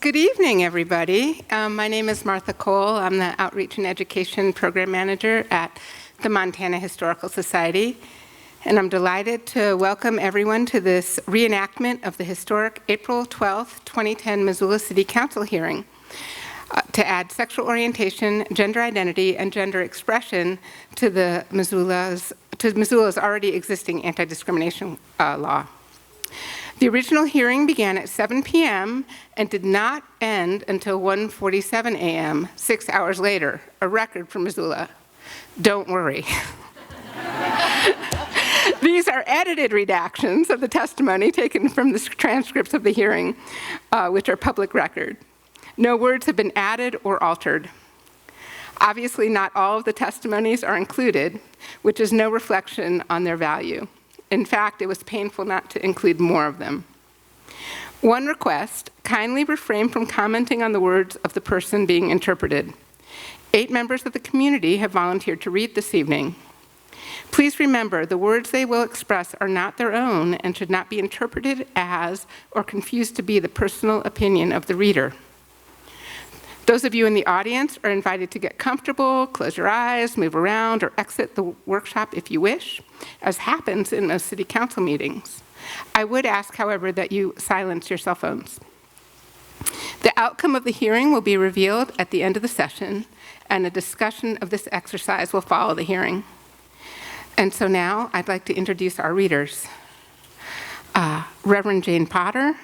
Good evening, everybody. My name is Martha Cole. I'm the Outreach and Education Program Manager at the Montana Historical Society, and I'm delighted to welcome everyone to this reenactment of the historic April 12th, 2010 Missoula City Council hearing to add sexual orientation, gender identity, and gender expression to Missoula's already existing anti-discrimination law. The original hearing began at 7 p.m. and did not end until 1:47 a.m., 6 hours later, a record for Missoula. Don't worry. These are edited redactions of the testimony taken from the transcripts of the hearing, which are public record. No words have been added or altered. Obviously, not all of the testimonies are included, which is no reflection on their value. In fact, it was painful not to include more of them. One request: kindly refrain from commenting on the words of the person being interpreted. 8 members of the community have volunteered to read this evening. Please remember, the words they will express are not their own and should not be interpreted as or confused to be the personal opinion of the reader. Those of you in the audience are invited to get comfortable, close your eyes, move around, or exit the workshop if you wish, as happens in most city council meetings. I would ask, however, that you silence your cell phones. The outcome of the hearing will be revealed at the end of the session, and a discussion of this exercise will follow the hearing. And so now I'd like to introduce our readers. Reverend Jane Potter,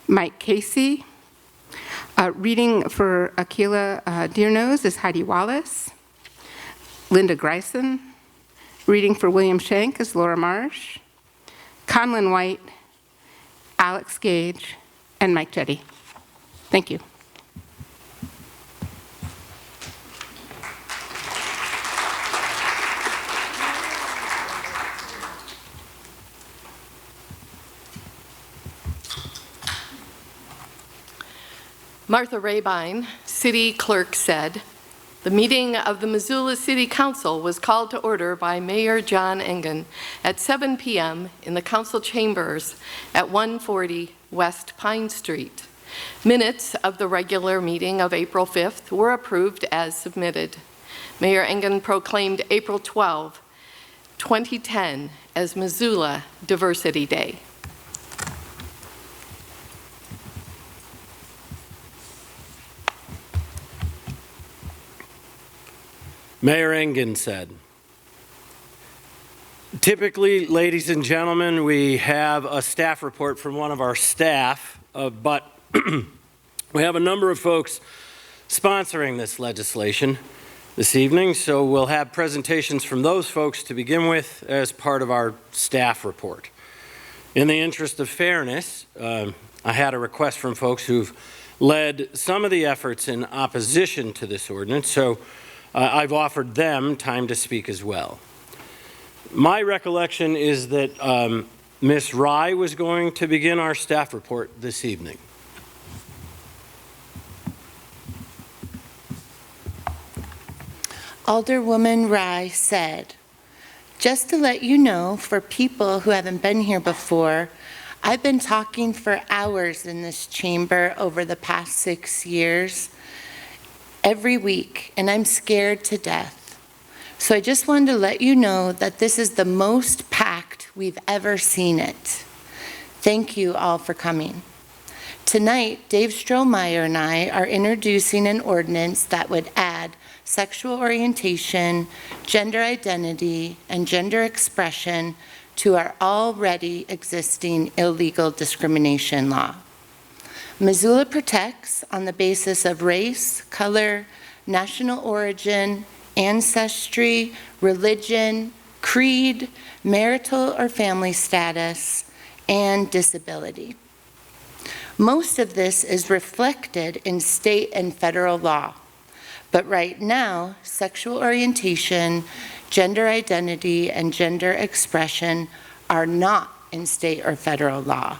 Mike Casey. Reading for Aquila Deernose is Heidi Wallace. Linda Greisen. Reading for William Shank is Laura Marsh. Conlon White, Alex Gage, and Mike Jetty. Thank you. Martha Rabine, City Clerk, said, "The meeting of the Missoula City Council was called to order by Mayor John Engen at 7 p.m. in the council chambers at 140 West Pine Street. Minutes of the regular meeting of April 5th were approved as submitted. Mayor Engen proclaimed April 12, 2010 as Missoula Diversity Day." Mayor Engen said, "Typically, ladies and gentlemen, we have a staff report from one of our staff, but we have a number of folks sponsoring this legislation this evening, so we'll have presentations from those folks to begin with as part of our staff report. In the interest of fairness, I had a request from folks who've led some of the efforts in opposition to this ordinance, so I've offered them time to speak as well. My recollection is that Ms. Rye was going to begin our staff report this evening. Alderwoman Rye said, "Just to let you know, for people who haven't been here before, I've been talking for hours in this chamber over the past 6 years, every week, and I'm scared to death. So I just wanted to let you know that this is the most packed we've ever seen it. Thank you all for coming. Tonight, Dave Strohmeyer and I are introducing an ordinance that would add sexual orientation, gender identity, and gender expression to our already existing illegal discrimination law. Missoula protects on the basis of race, color, national origin, ancestry, religion, creed, marital or family status, and disability. Most of this is reflected in state and federal law, but right now, sexual orientation, gender identity, and gender expression are not in state or federal law.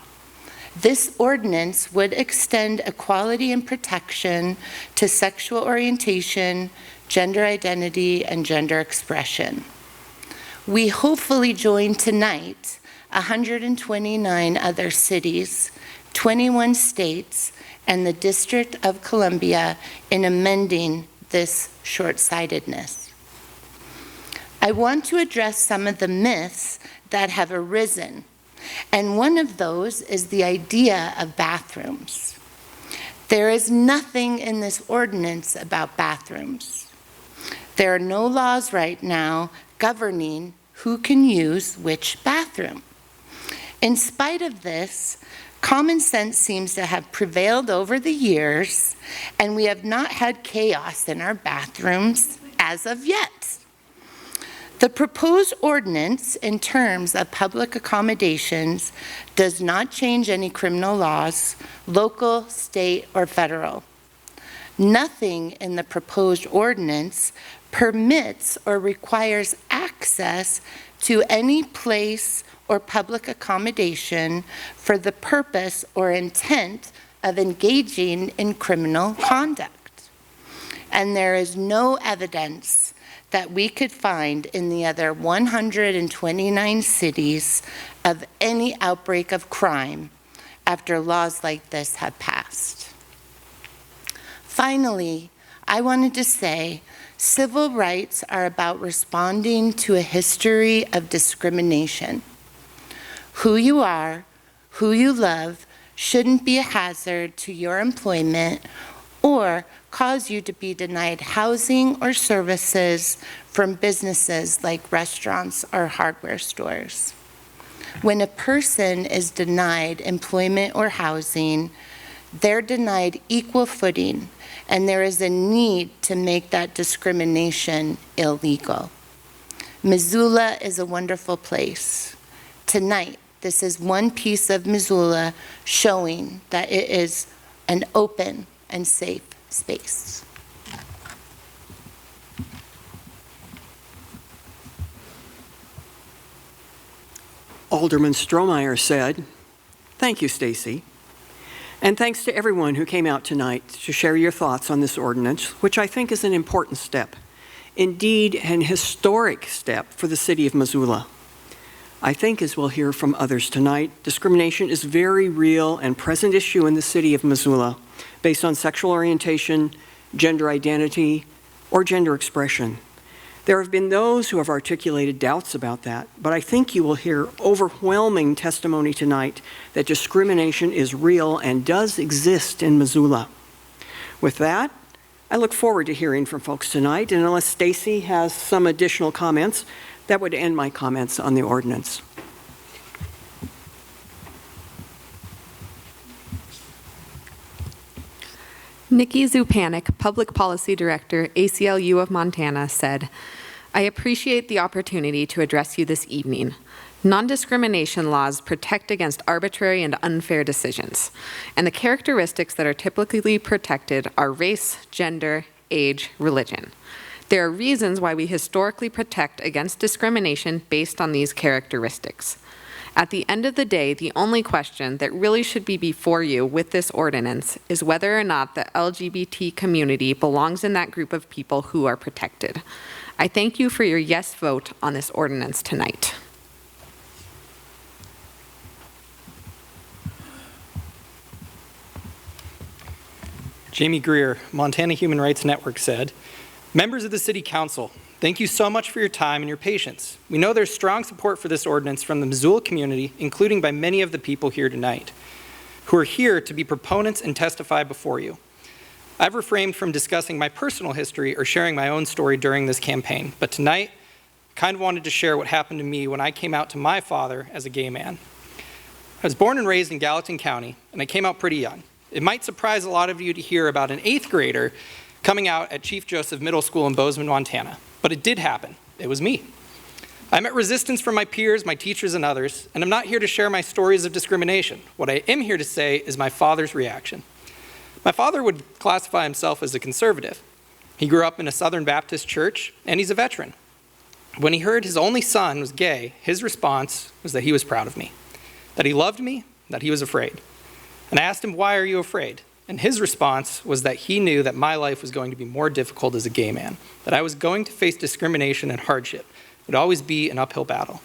This ordinance would extend equality and protection to sexual orientation, gender identity, and gender expression. We hopefully join tonight 129 other cities, 21 states, and the District of Columbia in amending this short-sightedness. I want to address some of the myths that have arisen, and one of those is the idea of bathrooms. There is nothing in this ordinance about bathrooms. There are no laws right now governing who can use which bathroom. In spite of this, common sense seems to have prevailed over the years, and we have not had chaos in our bathrooms as of yet. The proposed ordinance in terms of public accommodations does not change any criminal laws, local, state, or federal. Nothing in the proposed ordinance permits or requires access to any place or public accommodation for the purpose or intent of engaging in criminal conduct. And there is no evidence that we could find in the other 129 cities of any outbreak of crime after laws like this have passed. Finally, I wanted to say civil rights are about responding to a history of discrimination. Who you are, who you love, shouldn't be a hazard to your employment or cause you to be denied housing or services from businesses like restaurants or hardware stores. When a person is denied employment or housing, they're denied equal footing, and there is a need to make that discrimination illegal. Missoula is a wonderful place. Tonight, this is one piece of Missoula showing that it is an open and safe space. Alderman Strohmeyer said, "Thank you, Stacy. And thanks to everyone who came out tonight to share your thoughts on this ordinance, which I think is an important step, indeed an historic step for the city of Missoula. I think, as we'll hear from others tonight, discrimination is a very real and present issue in the city of Missoula based on sexual orientation, gender identity, or gender expression. There have been those who have articulated doubts about that, but I think you will hear overwhelming testimony tonight that discrimination is real and does exist in Missoula. With that, I look forward to hearing from folks tonight, and unless Stacy has some additional comments, that would end my comments on the ordinance. Nikki Zupanik, Public Policy Director, ACLU of Montana, said, "I appreciate the opportunity to address you this evening. Non-discrimination laws protect against arbitrary and unfair decisions, and the characteristics that are typically protected are race, gender, age, religion. There are reasons why we historically protect against discrimination based on these characteristics. At the end of the day, the only question that really should be before you with this ordinance is whether or not the LGBT community belongs in that group of people who are protected. I thank you for your yes vote on this ordinance tonight." Jamie Greer, Montana Human Rights Network said, "Members of the City Council, thank you so much for your time and your patience. We know there's strong support for this ordinance from the Missoula community, including by many of the people here tonight, who are here to be proponents and testify before you. I've refrained from discussing my personal history or sharing my own story during this campaign, but tonight, I kind of wanted to share what happened to me when I came out to my father as a gay man. I was born and raised in Gallatin County, and I came out pretty young. It might surprise a lot of you to hear about an 8th grader coming out at Chief Joseph Middle School in Bozeman, Montana. But it did happen. It was me. I met resistance from my peers, my teachers, and others, and I'm not here to share my stories of discrimination. What I am here to say is my father's reaction. My father would classify himself as a conservative. He grew up in a Southern Baptist church, and he's a veteran. When he heard his only son was gay, his response was that he was proud of me, that he loved me, that he was afraid. And I asked him, "Why are you afraid?" And his response was that he knew that my life was going to be more difficult as a gay man, that I was going to face discrimination and hardship. It would always be an uphill battle.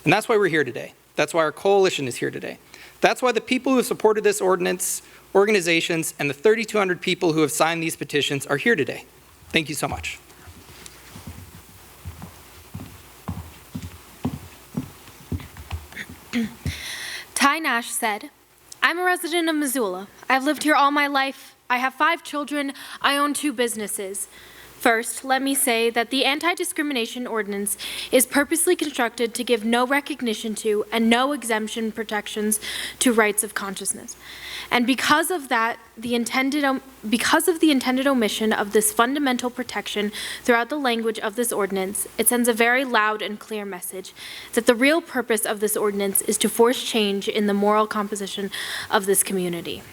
And that's why we're here today. That's why our coalition is here today. That's why the people who have supported this ordinance organizations, and the 3,200 people who have signed these petitions are here today. Thank you so much. Ty Nash said, "I'm a resident of Missoula. I've lived here all my life. I have 5 children. I own 2 businesses. First, let me say that the anti-discrimination ordinance is purposely constructed to give no recognition to and no exemption protections to rights of consciousness. And because of that, because of the intended omission of this fundamental protection throughout the language of this ordinance, it sends a very loud and clear message that the real purpose of this ordinance is to force change in the moral composition of this community.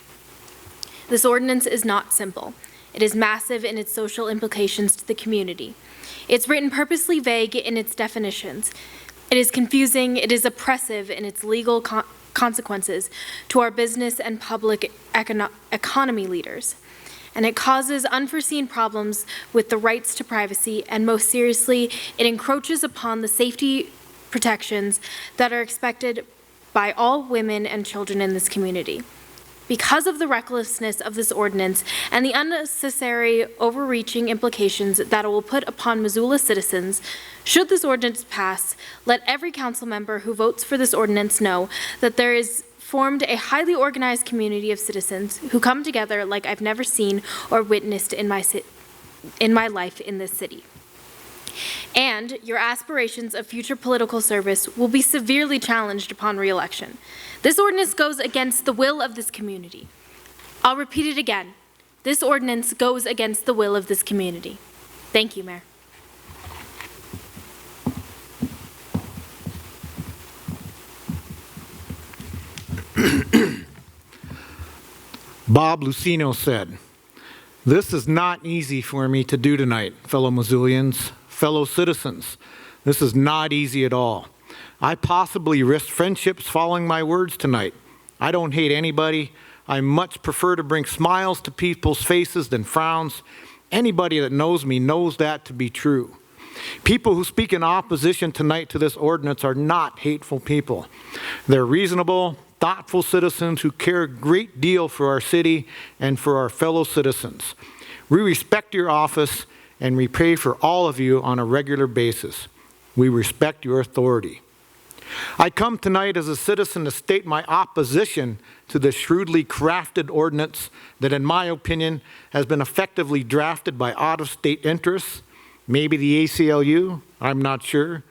This ordinance is not simple. It is massive in its social implications to the community. It's written purposely vague in its definitions. It is confusing, it is oppressive in its legal consequences to our business and public economy leaders. And it causes unforeseen problems with the rights to privacy, and most seriously, it encroaches upon the safety protections that are expected by all women and children in this community. Because of the recklessness of this ordinance and the unnecessary overreaching implications that it will put upon Missoula citizens, should this ordinance pass, let every council member who votes for this ordinance know that there is formed a highly organized community of citizens who come together like I've never seen or witnessed in my life in this city. And your aspirations of future political service will be severely challenged upon re-election. This ordinance goes against the will of this community. I'll repeat it again. This ordinance goes against the will of this community. Thank you, Mayor. Bob Lucino said, "This is not easy for me to do tonight, fellow Missoulians, fellow citizens. This is not easy at all. I possibly risked friendships following my words tonight. I don't hate anybody. I much prefer to bring smiles to people's faces than frowns. Anybody that knows me knows that to be true. People who speak in opposition tonight to this ordinance are not hateful people. They're reasonable, thoughtful citizens who care a great deal for our city and for our fellow citizens. We respect your office and we pray for all of you on a regular basis. We respect your authority. I come tonight as a citizen to state my opposition to the shrewdly crafted ordinance that, in my opinion, has been effectively drafted by out-of-state interests, maybe the ACLU, I'm not sure.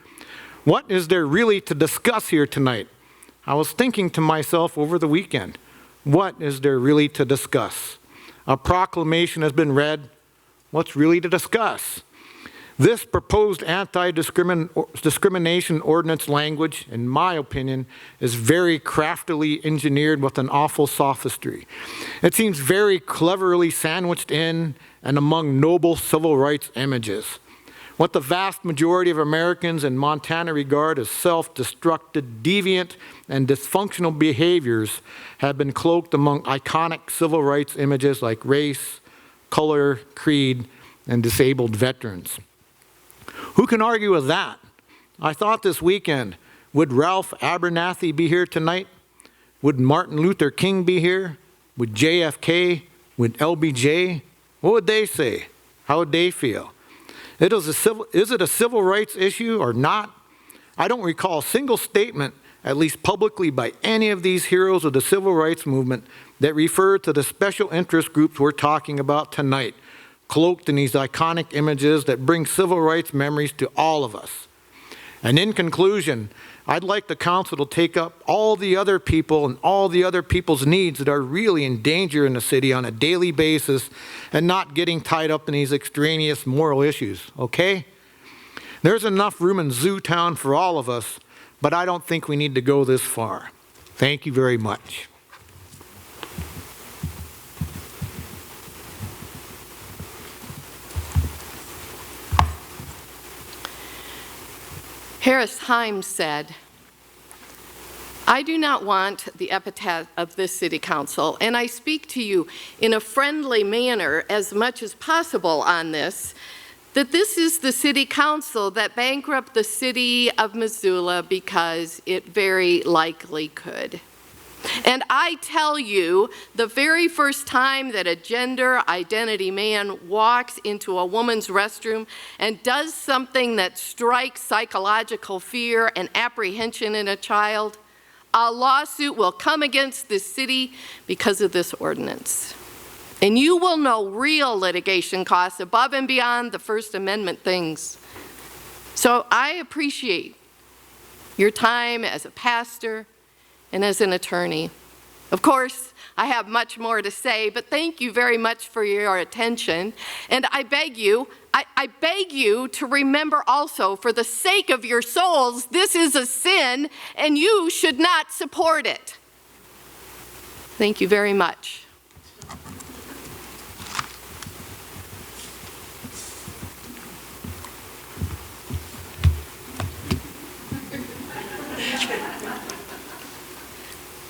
What is there really to discuss here tonight? I was thinking to myself over the weekend, what is there really to discuss? A proclamation has been read. What's really to discuss? This proposed anti-discrimination ordinance language, in my opinion, is very craftily engineered with an awful sophistry. It seems very cleverly sandwiched in and among noble civil rights images. What the vast majority of Americans in Montana regard as self-destructive, deviant, and dysfunctional behaviors have been cloaked among iconic civil rights images like race, color, creed, and disabled veterans. Who can argue with that? I thought this weekend, would Ralph Abernathy be here tonight? Would Martin Luther King be here? Would JFK? Would LBJ? What would they say? How would they feel? Is it a civil rights issue or not? I don't recall a single statement, at least publicly, by any of these heroes of the civil rights movement that refer to the special interest groups we're talking about tonight, cloaked in these iconic images that bring civil rights memories to all of us. And in conclusion, I'd like the council to take up all the other people and all the other people's needs that are really in danger in the city on a daily basis and not getting tied up in these extraneous moral issues, okay? There's enough room in Zoo Town for all of us, but I don't think we need to go this far. Thank you very much. Harris Himes said, "I do not want the epitaph of this city council, and I speak to you in a friendly manner as much as possible on this, that this is the city council that bankrupt the city of Missoula because it very likely could." And I tell you, the very first time that a gender identity man walks into a woman's restroom and does something that strikes psychological fear and apprehension in a child, a lawsuit will come against this city because of this ordinance. And you will know real litigation costs above and beyond the First Amendment things. So I appreciate your time as a pastor and as an attorney. Of course, I have much more to say, but thank you very much for your attention. And I beg you to remember also, for the sake of your souls, this is a sin and you should not support it. Thank you very much.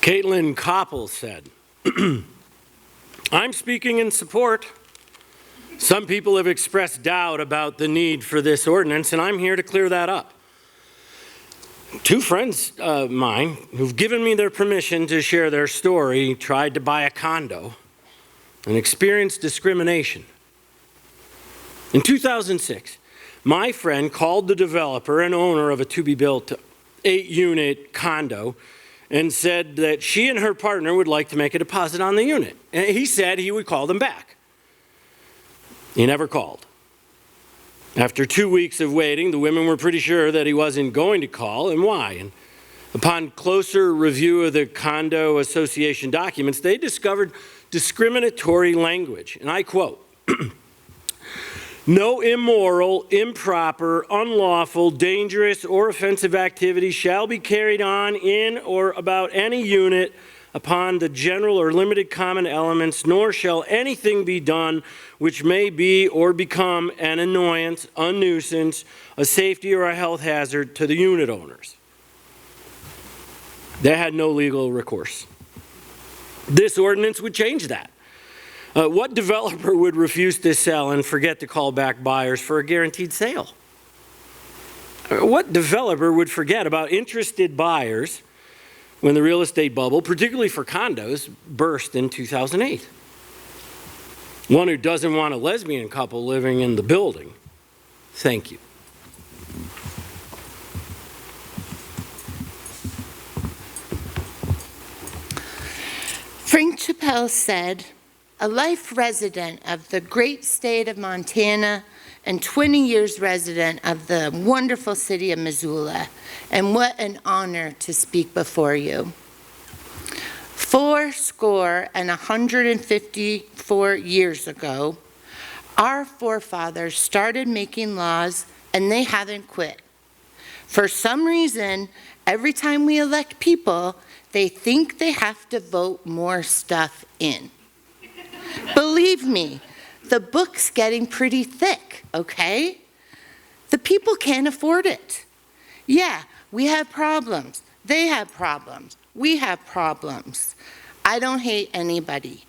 Caitlin Koppel said, I'm speaking in support. Some people have expressed doubt about the need for this ordinance, and I'm here to clear that up. Two friends of mine who've given me their permission to share their story tried to buy a condo and experienced discrimination. In 2006, my friend called the developer and owner of a to-be-built 8-unit condo and said that she and her partner would like to make a deposit on the unit. And he said he would call them back. He never called. After 2 weeks of waiting, the women were pretty sure that he wasn't going to call, and why. And upon closer review of the condo association documents, they discovered discriminatory language, and I quote, no immoral, improper, unlawful, dangerous, or offensive activity shall be carried on in or about any unit upon the general or limited common elements, nor shall anything be done which may be or become an annoyance, a nuisance, a safety, or a health hazard to the unit owners. They had no legal recourse. This ordinance would change that. What developer would refuse to sell and forget to call back buyers for a guaranteed sale? What developer would forget about interested buyers when the real estate bubble, particularly for condos, burst in 2008? One who doesn't want a lesbian couple living in the building. Thank you. Frank Chappelle said, a life resident of the great state of Montana and 20 years resident of the wonderful city of Missoula, and what an honor to speak before you. 154 years ago, our forefathers started making laws and they haven't quit. For some reason, every time we elect people, they think they have to vote more stuff in. Believe me, the book's getting pretty thick, okay? The people can't afford it. Yeah, we have problems. They have problems. We have problems. I don't hate anybody.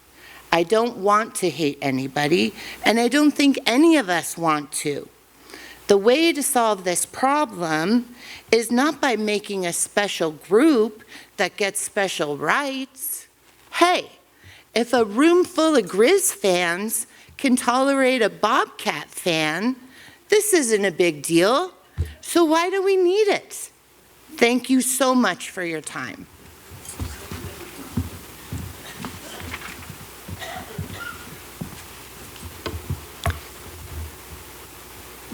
I don't want to hate anybody, and I don't think any of us want to. The way to solve this problem is not by making a special group that gets special rights. Hey, if a room full of Grizz fans can tolerate a Bobcat fan, this isn't a big deal. So why do we need it? Thank you so much for your time.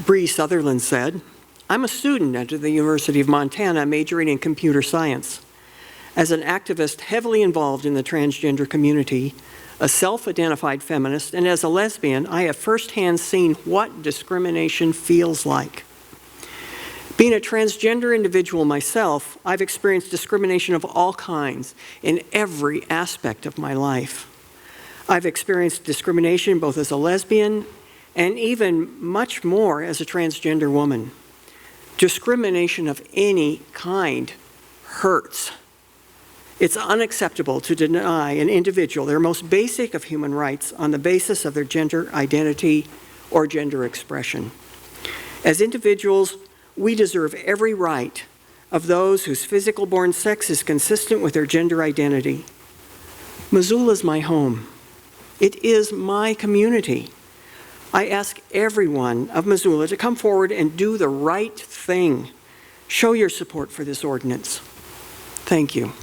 Bree Sutherland said, I'm a student at the University of Montana majoring in computer science. As an activist heavily involved in the transgender community, a self-identified feminist, and as a lesbian, I have firsthand seen what discrimination feels like. Being a transgender individual myself, I've experienced discrimination of all kinds in every aspect of my life. I've experienced discrimination both as a lesbian and even much more as a transgender woman. Discrimination of any kind hurts. It's unacceptable to deny an individual their most basic of human rights on the basis of their gender identity or gender expression. As individuals, we deserve every right of those whose physical-born sex is consistent with their gender identity. Missoula is my home. It is my community. I ask everyone of Missoula to come forward and do the right thing. Show your support for this ordinance. Thank you.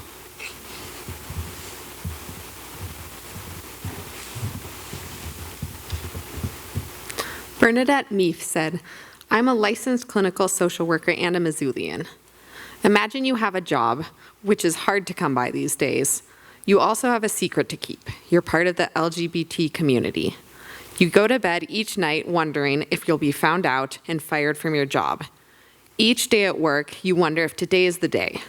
Bernadette Meath said, I'm a licensed clinical social worker and a Missoulian. Imagine you have a job, which is hard to come by these days. You also have a secret to keep. You're part of the LGBT community. You go to bed each night wondering if you'll be found out and fired from your job. Each day at work, you wonder if today is the day.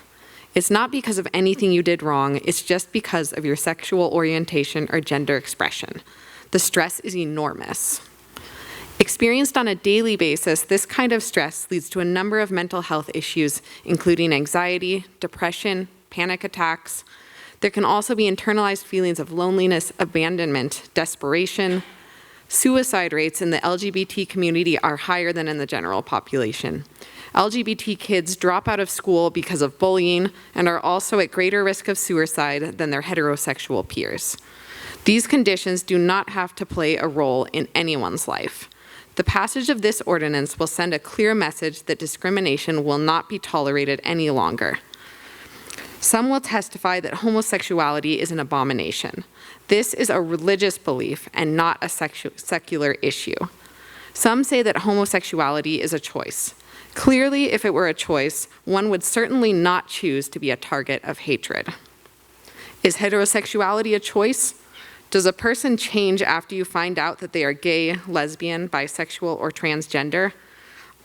It's not because of anything you did wrong, it's just because of your sexual orientation or gender expression. The stress is enormous. Experienced on a daily basis, this kind of stress leads to a number of mental health issues, including anxiety, depression, panic attacks. There can also be internalized feelings of loneliness, abandonment, desperation. Suicide rates in the LGBT community are higher than in the general population. LGBT kids drop out of school because of bullying and are also at greater risk of suicide than their heterosexual peers. These conditions do not have to play a role in anyone's life. The passage of this ordinance will send a clear message that discrimination will not be tolerated any longer. Some will testify that homosexuality is an abomination. This is a religious belief and not a secular issue. Some say that homosexuality is a choice. Clearly, if it were a choice, one would certainly not choose to be a target of hatred. Is heterosexuality a choice? Does a person change after you find out that they are gay, lesbian, bisexual, or transgender?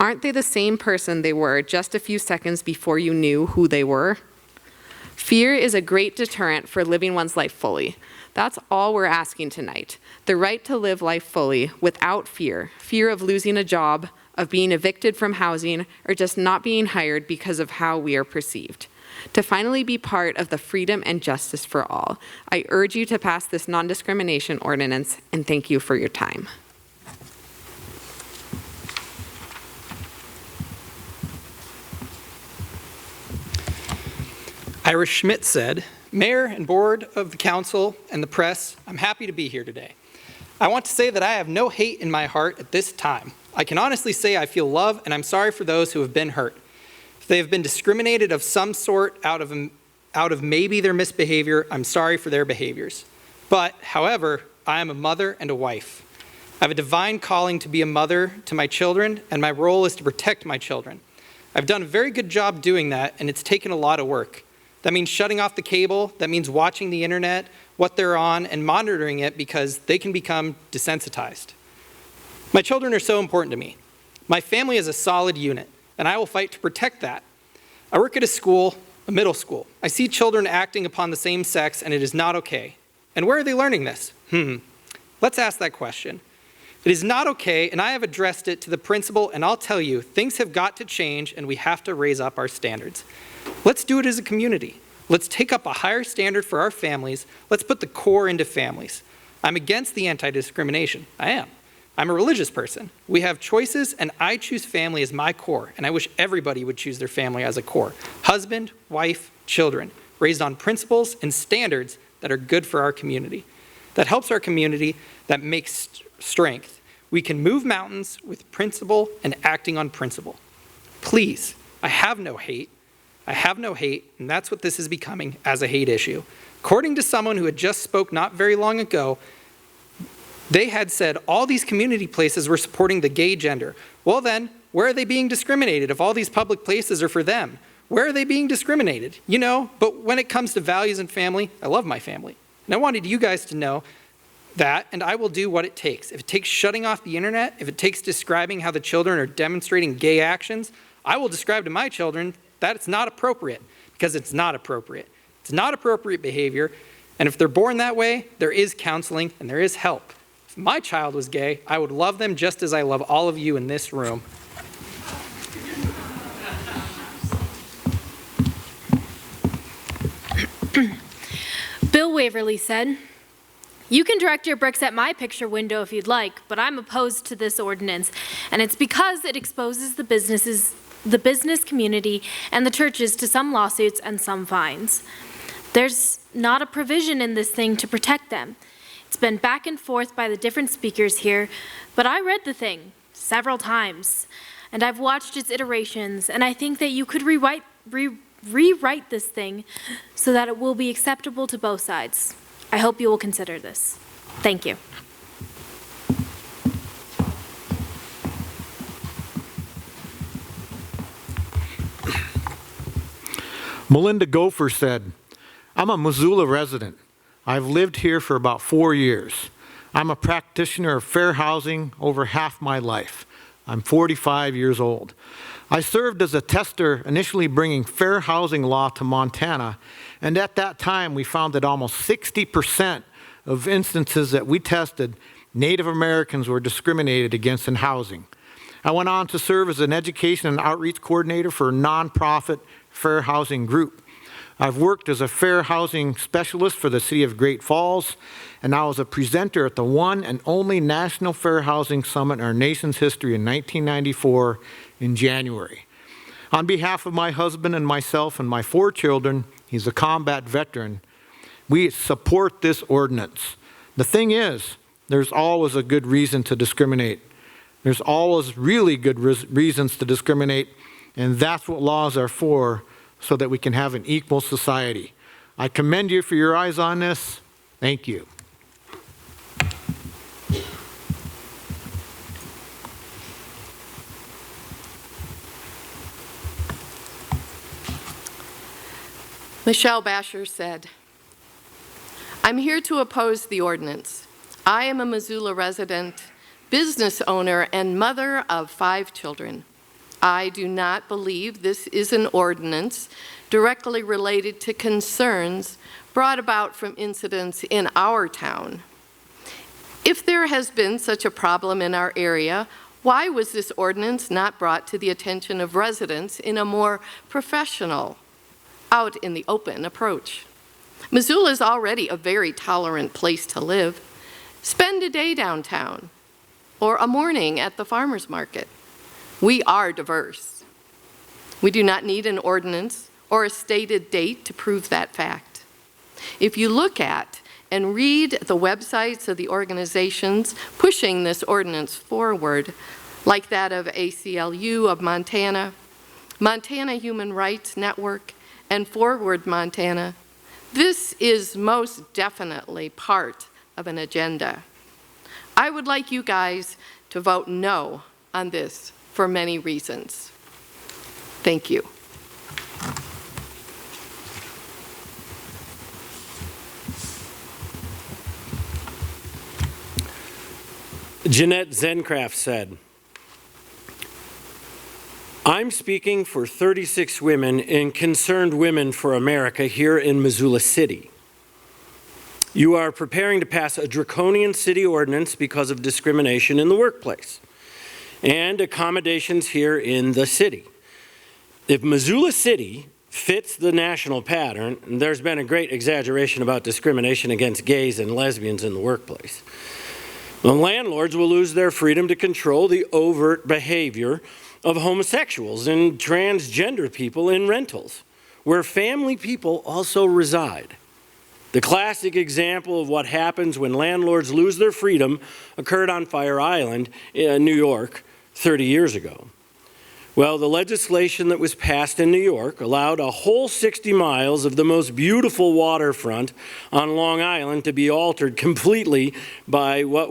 Aren't they the same person they were just a few seconds before you knew who they were? Fear is a great deterrent for living one's life fully. That's all we're asking tonight. The right to live life fully without fear. Fear of losing a job, of being evicted from housing, or just not being hired because of how we are perceived. To finally be part of the freedom and justice for all. I urge you to pass this non-discrimination ordinance, and thank you for your time. Ira Schmidt said, Mayor and Board of the Council and the press, I'm happy to be here today. I want to say that I have no hate in my heart at this time. I can honestly say I feel love, and I'm sorry for those who have been hurt. If they have been discriminated of some sort out of maybe their misbehavior, I'm sorry for their behaviors. But, however, I am a mother and a wife. I have a divine calling to be a mother to my children, and my role is to protect my children. I've done a very good job doing that, and it's taken a lot of work. That means shutting off the cable, that means watching the internet, what they're on, and monitoring it because they can become desensitized. My children are so important to me. My family is a solid unit, and I will fight to protect that. I work at a school, a middle school. I see children acting upon the same sex, and it is not okay. And where are they learning this? Let's ask that question. It is not okay, and I have addressed it to the principal, and I'll tell you, things have got to change, and we have to raise up our standards. Let's do it as a community. Let's take up a higher standard for our families. Let's put the core into families. I'm against the anti-discrimination. I am. I'm a religious person. We have choices, and I choose family as my core, and I wish everybody would choose their family as a core. Husband, wife, children, raised on principles and standards that are good for our community. That helps our community, that makes strength. We can move mountains with principle and acting on principle. Please, I have no hate. I have no hate, and that's what this is becoming as a hate issue. According to someone who had just spoke not very long ago, they had said all these community places were supporting the gay gender. Well then, where are they being discriminated if all these public places are for them? Where are they being discriminated? You know, but when it comes to values and family, I love my family. And I wanted you guys to know that, and I will do what it takes. If it takes shutting off the internet, if it takes describing how the children are demonstrating gay actions, I will describe to my children that it's not appropriate, because it's not appropriate. It's not appropriate behavior, and if they're born that way, there is counseling and there is help. If my child was gay, I would love them just as I love all of you in this room. Bill Waverly said, "You can direct your bricks at my picture window if you'd like, but I'm opposed to this ordinance, and it's because it exposes the businesses the business community, and the churches to some lawsuits and some fines. There's not a provision in this thing to protect them. It's been back and forth by the different speakers here, but I read the thing several times, and I've watched its iterations, and I think that you could rewrite this thing so that it will be acceptable to both sides. I hope you will consider this. Thank you. Melinda Gopher said, I'm a Missoula resident. I've lived here for about 4 years. I'm a practitioner of fair housing over half my life. I'm 45 years old. I served as a tester, initially bringing fair housing law to Montana, and at that time we found that almost 60% of instances that we tested, Native Americans were discriminated against in housing. I went on to serve as an education and outreach coordinator for a nonprofit fair housing group. I've worked as a fair housing specialist for the city of Great Falls, and I was a presenter at the one and only National Fair Housing Summit in our nation's history in 1994 in January. On behalf of my husband and myself and my 4 children, he's a combat veteran, we support this ordinance. The thing is, there's always a good reason to discriminate. There's always really good reasons to discriminate, and that's what laws are for, so that we can have an equal society. I commend you for your eyes on this. Thank you. Michelle Basher said, I'm here to oppose the ordinance. I am a Missoula resident, business owner, and mother of 5 children. I do not believe this is an ordinance directly related to concerns brought about from incidents in our town. If there has been such a problem in our area, why was this ordinance not brought to the attention of residents in a more professional, out in the open approach? Missoula is already a very tolerant place to live. Spend a day downtown or a morning at the farmer's market. We are diverse. We do not need an ordinance or a stated date to prove that fact. If you look at and read the websites of the organizations pushing this ordinance forward, like that of ACLU of Montana, Montana Human Rights Network, and Forward Montana, this is most definitely part of an agenda. I would like you guys to vote no on this for many reasons. Thank you. Jeanette Zencraft said, I'm speaking for 36 women in Concerned Women for America here in Missoula City. You are preparing to pass a draconian city ordinance because of discrimination in the workplace and accommodations here in the city. If Missoula City fits the national pattern, and there's been a great exaggeration about discrimination against gays and lesbians in the workplace, the landlords will lose their freedom to control the overt behavior of homosexuals and transgender people in rentals, where family people also reside. The classic example of what happens when landlords lose their freedom occurred on Fire Island in New York 30 years ago. Well, the legislation that was passed in New York allowed a whole 60 miles of the most beautiful waterfront on Long Island to be altered completely by what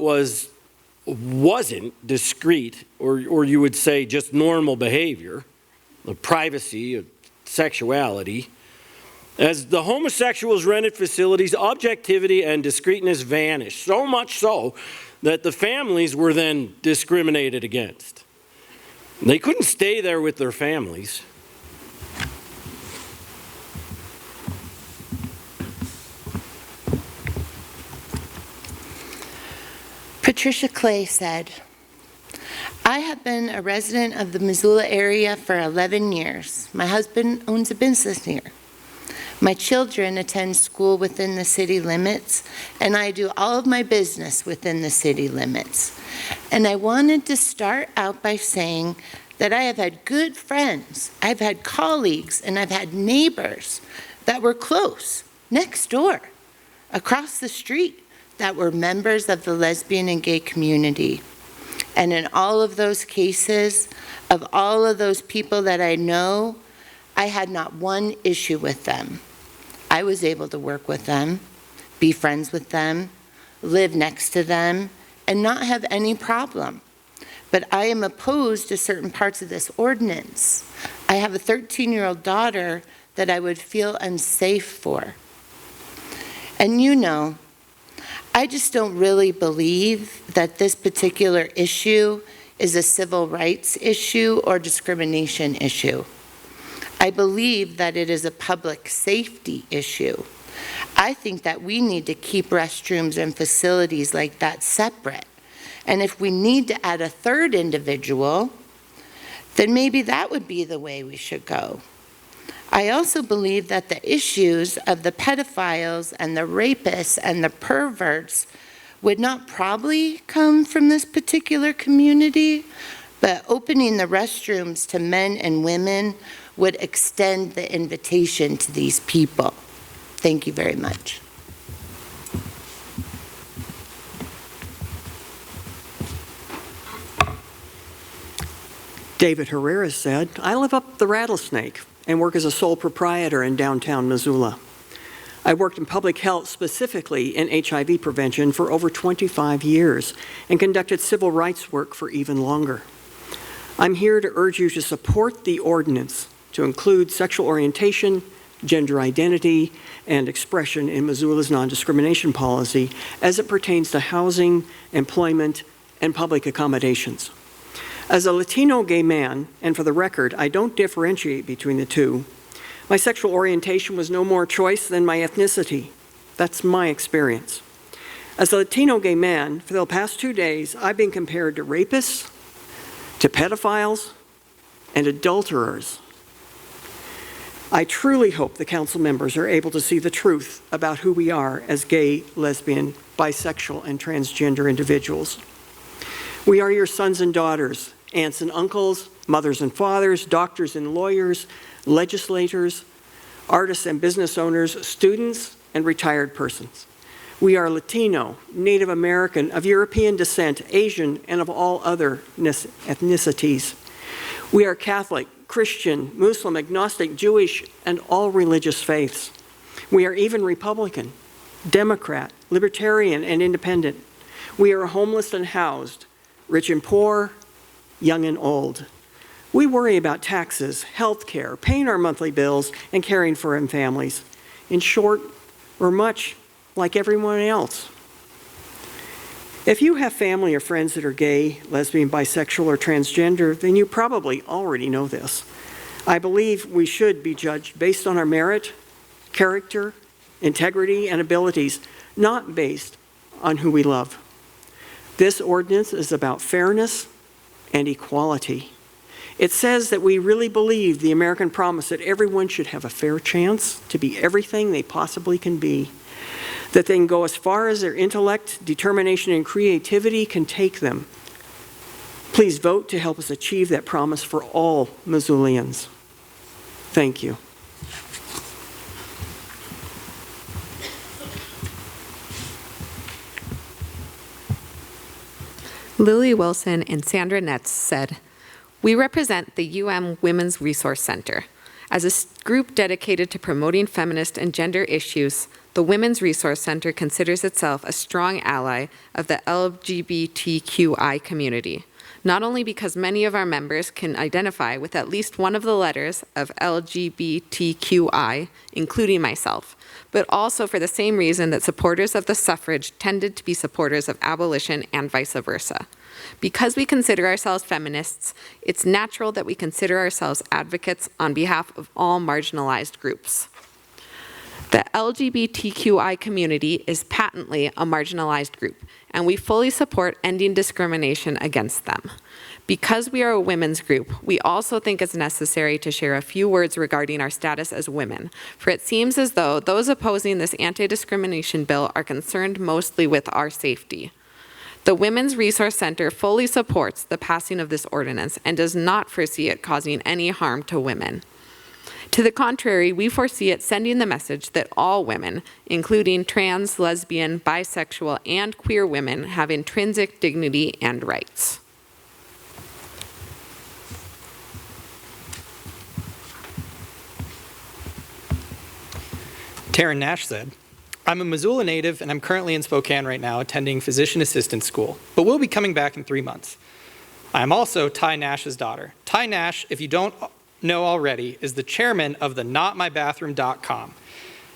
wasn't discreet, or you would say just normal behavior, of privacy, of sexuality. As the homosexuals rented facilities, objectivity and discreetness vanished, so much so that the families were then discriminated against. They couldn't stay there with their families. Patricia Clay said, I have been a resident of the Missoula area for 11 years. My husband owns a business here. My children attend school within the city limits, and I do all of my business within the city limits. And I wanted to start out by saying that I have had good friends, I've had colleagues, and I've had neighbors that were close, next door, across the street, that were members of the lesbian and gay community. And in all of those cases, of all of those people that I know, I had not one issue with them. I was able to work with them, be friends with them, live next to them, and not have any problem. But I am opposed to certain parts of this ordinance. I have a 13-year-old daughter that I would feel unsafe for. And you know, I just don't really believe that this particular issue is a civil rights issue or discrimination issue. I believe that it is a public safety issue. I think that we need to keep restrooms and facilities like that separate. And if we need to add a third individual, then maybe that would be the way we should go. I also believe that the issues of the pedophiles and the rapists and the perverts would not probably come from this particular community, but opening the restrooms to men and women would extend the invitation to these people. Thank you very much. David Herrera said, I live up the Rattlesnake and work as a sole proprietor in downtown Missoula. I worked in public health, specifically in HIV prevention, for over 25 years and conducted civil rights work for even longer. I'm here to urge you to support the ordinance to include sexual orientation, gender identity, and expression in Missoula's non-discrimination policy as it pertains to housing, employment, and public accommodations. As a Latino gay man, and for the record, I don't differentiate between the two, my sexual orientation was no more choice than my ethnicity. That's my experience. As a Latino gay man, for the past 2 days, I've been compared to rapists, to pedophiles, and adulterers. I truly hope the council members are able to see the truth about who we are as gay, lesbian, bisexual, and transgender individuals. We are your sons and daughters, aunts and uncles, mothers and fathers, doctors and lawyers, legislators, artists and business owners, students, and retired persons. We are Latino, Native American, of European descent, Asian, and of all other ethnicities. We are Catholic, Christian, Muslim, agnostic, Jewish, and all religious faiths. We are even Republican, Democrat, Libertarian, and Independent. We are homeless and housed, rich and poor, young and old. We worry about taxes, health care, paying our monthly bills, and caring for our families. In short, we're much like everyone else. If you have family or friends that are gay, lesbian, bisexual, or transgender, then you probably already know this. I believe we should be judged based on our merit, character, integrity, and abilities, not based on who we love. This ordinance is about fairness and equality. It says that we really believe the American promise that everyone should have a fair chance to be everything they possibly can be, that they can go as far as their intellect, determination, and creativity can take them. Please vote to help us achieve that promise for all Missoulians. Thank you. Lily Wilson and Sandra Netz said, "We represent the UM Women's Resource Center. As a group dedicated to promoting feminist and gender issues, the Women's Resource Center considers itself a strong ally of the LGBTQI community, not only because many of our members can identify with at least one of the letters of LGBTQI, including myself, but also for the same reason that supporters of the suffrage tended to be supporters of abolition and vice versa. Because we consider ourselves feminists, it's natural that we consider ourselves advocates on behalf of all marginalized groups. The LGBTQI community is patently a marginalized group, and we fully support ending discrimination against them. Because we are a women's group, we also think it's necessary to share a few words regarding our status as women, for it seems as though those opposing this anti-discrimination bill are concerned mostly with our safety. The Women's Resource Center fully supports the passing of this ordinance and does not foresee it causing any harm to women. To the contrary, we foresee it sending the message that all women, including trans, lesbian, bisexual, and queer women, have intrinsic dignity and rights. Taryn Nash said, I'm a Missoula native and I'm currently in Spokane right now attending physician assistant school, but will be coming back in 3 months. I am also Ty Nash's daughter. Ty Nash, if you don't know already, is the chairman of the NotMyBathroom.com.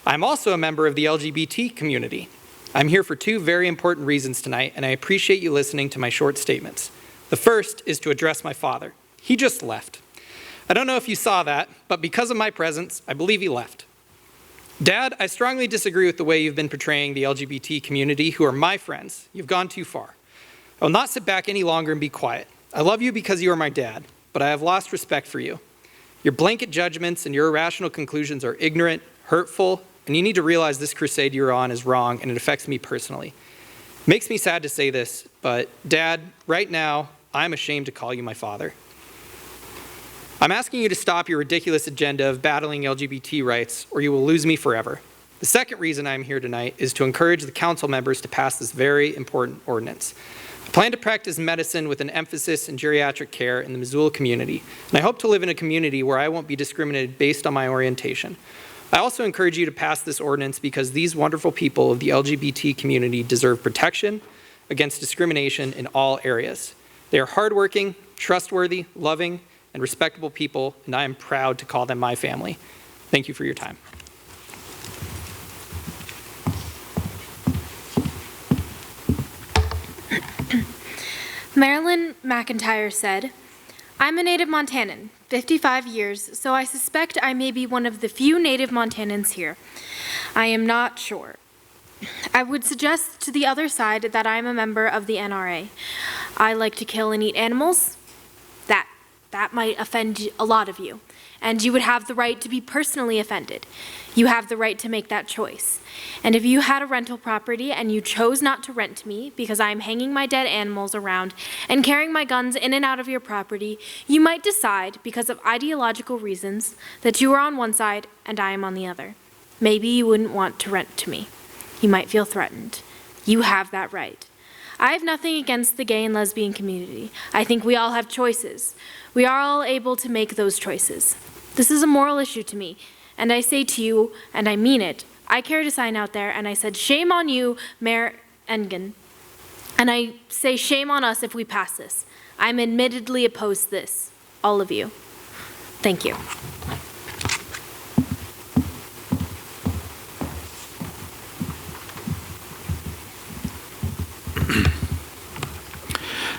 I'm also a member of the LGBT community. I'm here for 2 very important reasons tonight, and I appreciate you listening to my short statements. The first is to address my father. He just left. I don't know if you saw that, but because of my presence, I believe he left. Dad, I strongly disagree with the way you've been portraying the LGBT community, who are my friends. You've gone too far. I will not sit back any longer and be quiet. I love you because you are my dad, but I have lost respect for you. Your blanket judgments and your irrational conclusions are ignorant, hurtful, and you need to realize this crusade you're on is wrong and it affects me personally. It makes me sad to say this, but Dad, right now, I'm ashamed to call you my father. I'm asking you to stop your ridiculous agenda of battling LGBT rights or you will lose me forever. The second reason I'm here tonight is to encourage the council members to pass this very important ordinance. I plan to practice medicine with an emphasis in geriatric care in the Missoula community, and I hope to live in a community where I won't be discriminated based on my orientation. I also encourage you to pass this ordinance because these wonderful people of the LGBT community deserve protection against discrimination in all areas. They are hardworking, trustworthy, loving, and respectable people, and I am proud to call them my family. Thank you for your time. Marilyn McIntyre said, I'm a native Montanan, 55 years, so I suspect I may be one of the few native Montanans here. I am not sure. I would suggest to the other side that I am a member of the NRA. I like to kill and eat animals. That might offend a lot of you, and you would have the right to be personally offended. You have the right to make that choice. And if you had a rental property and you chose not to rent to me because I am hanging my dead animals around and carrying my guns in and out of your property, you might decide, because of ideological reasons, that you are on one side and I am on the other. Maybe you wouldn't want to rent to me. You might feel threatened. You have that right. I have nothing against the gay and lesbian community. I think we all have choices. We are all able to make those choices. This is a moral issue to me, and I say to you, and I mean it, I carried a sign out there and I said, shame on you, Mayor Engen. And I say shame on us if we pass this. I'm admittedly opposed to this, all of you. Thank you.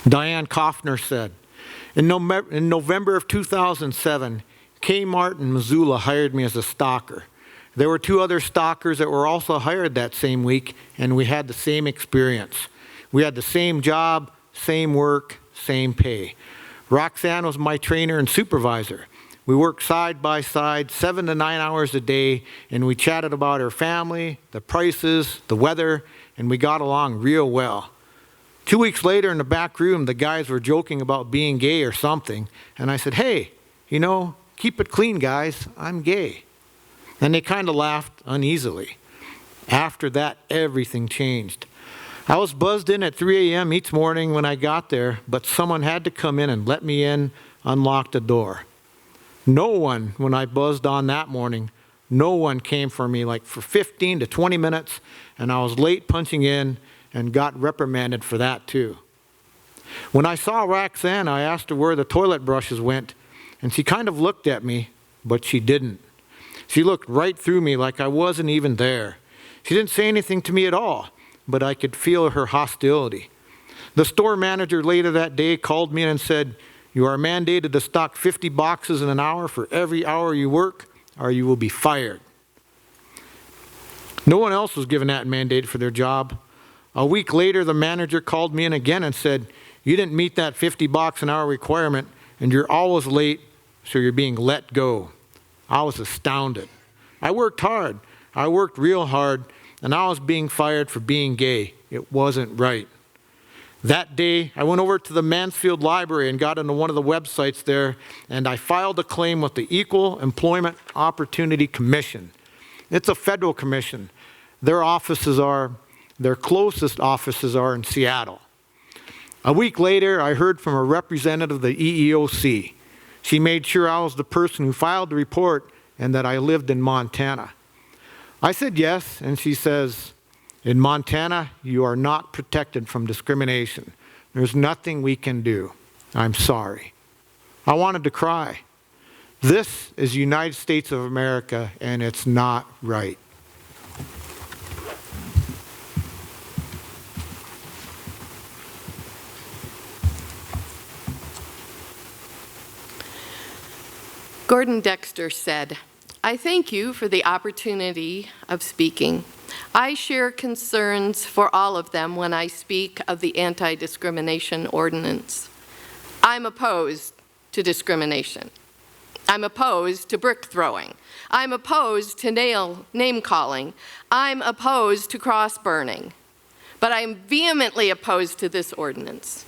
Diane Kaufner said, in November of 2007, Kmart in Missoula hired me as a stalker. There were 2 other stalkers that were also hired that same week, and we had the same experience. We had the same job, same work, same pay. Roxanne was my trainer and supervisor. We worked side by side, 7 to 9 hours a day, and we chatted about her family, the prices, the weather, and we got along real well. 2 weeks later in the back room, the guys were joking about being gay or something, and I said, hey, you know, keep it clean, guys, I'm gay. And they kind of laughed uneasily. After that, everything changed. I was buzzed in at 3 a.m. each morning when I got there, but someone had to come in and let me in, unlock the door. No one, when I buzzed on that morning, no one came for me like for 15 to 20 minutes, and I was late punching in and got reprimanded for that too. When I saw Roxanne, I asked her where the toilet brushes went, and she kind of looked at me, but she didn't. She looked right through me like I wasn't even there. She didn't say anything to me at all, but I could feel her hostility. The store manager later that day called me in and said, you are mandated to stock 50 boxes in an hour for every hour you work, or you will be fired. No one else was given that mandate for their job. A week later, the manager called me in again and said, you didn't meet that 50 box an hour requirement, and you're always late, so you're being let go. I was astounded. I worked hard. I worked real hard, and I was being fired for being gay. It wasn't right. That day, I went over to the Mansfield Library and got into one of the websites there, and I filed a claim with the Equal Employment Opportunity Commission. It's a federal commission. Their closest offices are in Seattle. A week later, I heard from a representative of the EEOC. She made sure I was the person who filed the report and that I lived in Montana. I said yes, and she says, in Montana, you are not protected from discrimination. There's nothing we can do. I'm sorry. I wanted to cry. This is the United States of America, and it's not right. Gordon Dexter said, I thank you for the opportunity of speaking. I share concerns for all of them when I speak of the anti-discrimination ordinance. I'm opposed to discrimination. I'm opposed to brick throwing. I'm opposed to name calling. I'm opposed to cross burning. But I'm vehemently opposed to this ordinance.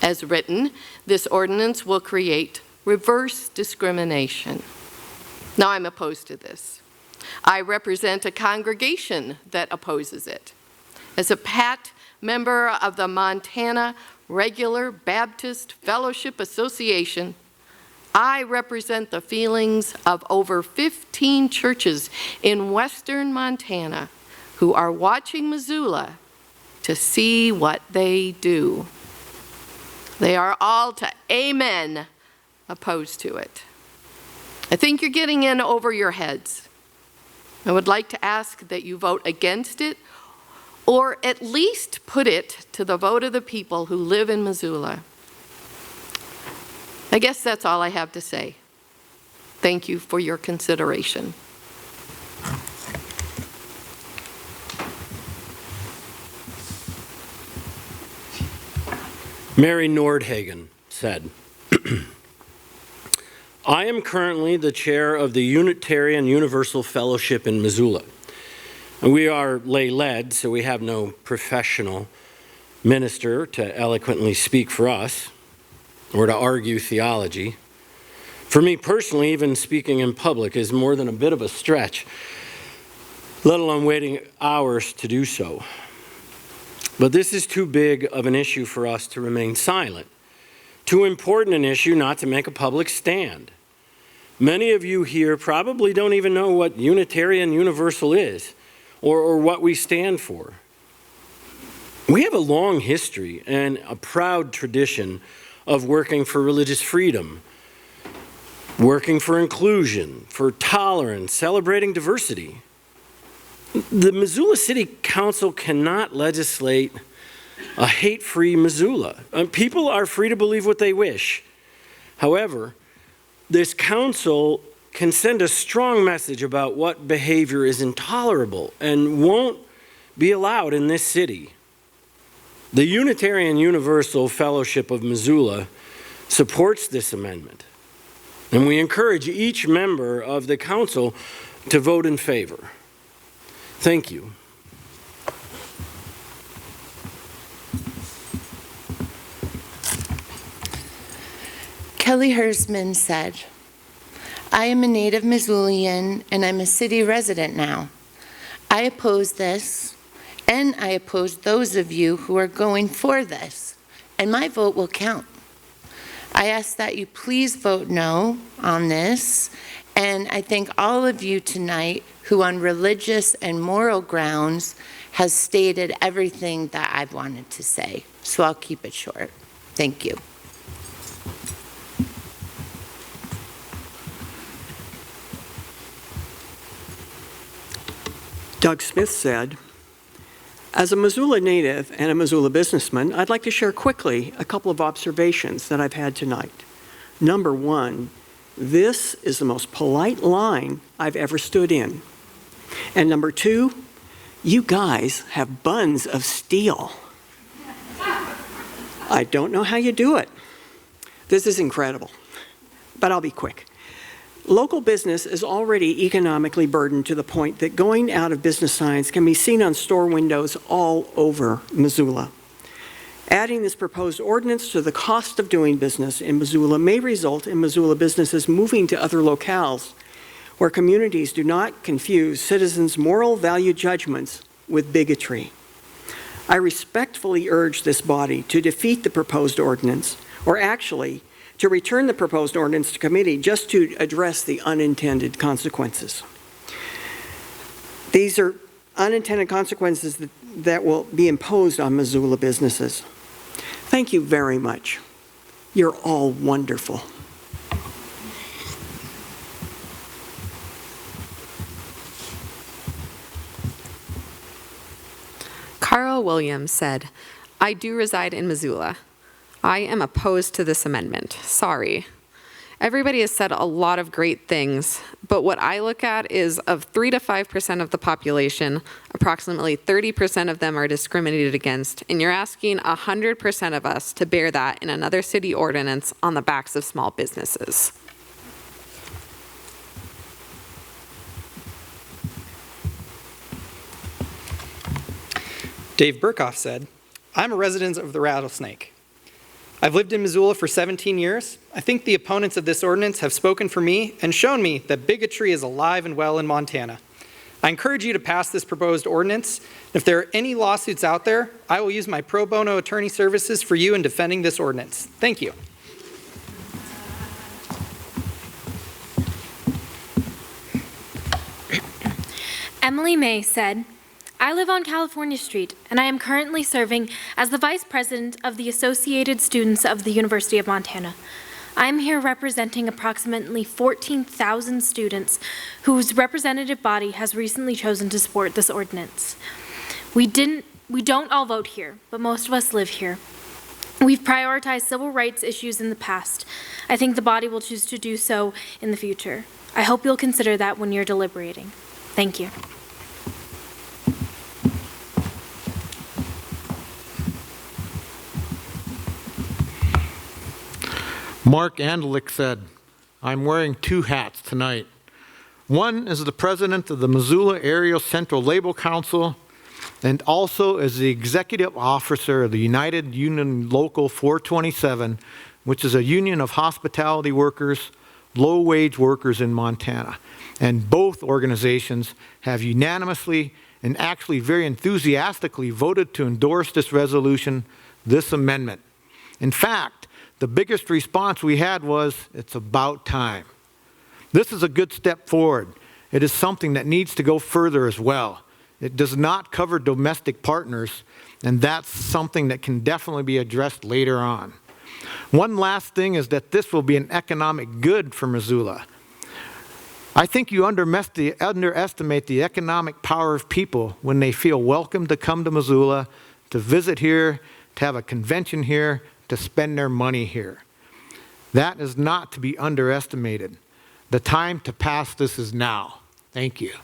As written, this ordinance will create reverse discrimination. Now, I'm opposed to this. I represent a congregation that opposes it. As a PAT member of the Montana Regular Baptist Fellowship Association, I represent the feelings of over 15 churches in western Montana who are watching Missoula to see what they do. They are all to amen opposed to it. I think you're getting in over your heads. I would like to ask that you vote against it, or at least put it to the vote of the people who live in Missoula. I guess that's all I have to say. Thank you for your consideration. Mary Nordhagen said, I am currently the chair of the Unitarian Universal Fellowship in Missoula. And we are lay-led, so we have no professional minister to eloquently speak for us or to argue theology. For me personally, even speaking in public is more than a bit of a stretch, let alone waiting hours to do so. But this is too big of an issue for us to remain silent. Too important an issue not to make a public stand. Many of you here probably don't even know what Unitarian Universal is or what we stand for. We have a long history and a proud tradition of working for religious freedom, working for inclusion, for tolerance, celebrating diversity. The Missoula City Council cannot legislate a hate-free Missoula. People are free to believe what they wish. However, this council can send a strong message about what behavior is intolerable and won't be allowed in this city. The Unitarian Universal Fellowship of Missoula supports this amendment, and we encourage each member of the council to vote in favor. Thank you. Kelly Hersman said, I am a native Missoulian and I'm a city resident now. I oppose this, and I oppose those of you who are going for this, and my vote will count. I ask that you please vote no on this, and I thank all of you tonight who on religious and moral grounds has stated everything that I've wanted to say. So I'll keep it short. Thank you. Doug Smith said, as a Missoula native and a Missoula businessman, I'd like to share quickly a couple of observations that I've had tonight. Number one, this is the most polite line I've ever stood in. And number two, you guys have buns of steel. I don't know how you do it. This is incredible, but I'll be quick. Local business is already economically burdened to the point that going out of business signs can be seen on store windows all over Missoula. Adding this proposed ordinance to the cost of doing business in Missoula may result in Missoula businesses moving to other locales where communities do not confuse citizens' moral value judgments with bigotry. I respectfully urge this body to defeat the proposed ordinance, or actually, to return the proposed ordinance to committee just to address the unintended consequences. These are unintended consequences that will be imposed on Missoula businesses. Thank you very much. You're all wonderful. Carl Williams said, I do reside in Missoula. I am opposed to this amendment. Sorry. Everybody has said a lot of great things, but what I look at is of 3 to 5% of the population, approximately 30% of them are discriminated against, and you're asking 100% of us to bear that in another city ordinance on the backs of small businesses. Dave Burkhoff said, I'm a resident of the Rattlesnake. I've lived in Missoula for 17 years. I think the opponents of this ordinance have spoken for me and shown me that bigotry is alive and well in Montana. I encourage you to pass this proposed ordinance. If there are any lawsuits out there, I will use my pro bono attorney services for you in defending this ordinance. Thank you. Emily May said, I live on California Street, and I am currently serving as the Vice President of the Associated Students of the University of Montana. I am here representing approximately 14,000 students whose representative body has recently chosen to support this ordinance. We don't all vote here, but most of us live here. We've prioritized civil rights issues in the past. I think the body will choose to do so in the future. I hope you'll consider that when you're deliberating. Thank you. Mark Andelick said, I'm wearing 2 hats tonight. One is the president of the Missoula Area Central Labor Council and also as the executive officer of the United Union Local 427, which is a union of hospitality workers, low-wage workers in Montana. And both organizations have unanimously and actually very enthusiastically voted to endorse this resolution, this amendment. In fact, the biggest response we had was, it's about time. This is a good step forward. It is something that needs to go further as well. It does not cover domestic partners, and that's something that can definitely be addressed later on. One last thing is that this will be an economic good for Missoula. I think you underestimate the economic power of people when they feel welcome to come to Missoula, to visit here, to have a convention here, to spend their money here. That is not to be underestimated. The time to pass this is now. Thank you.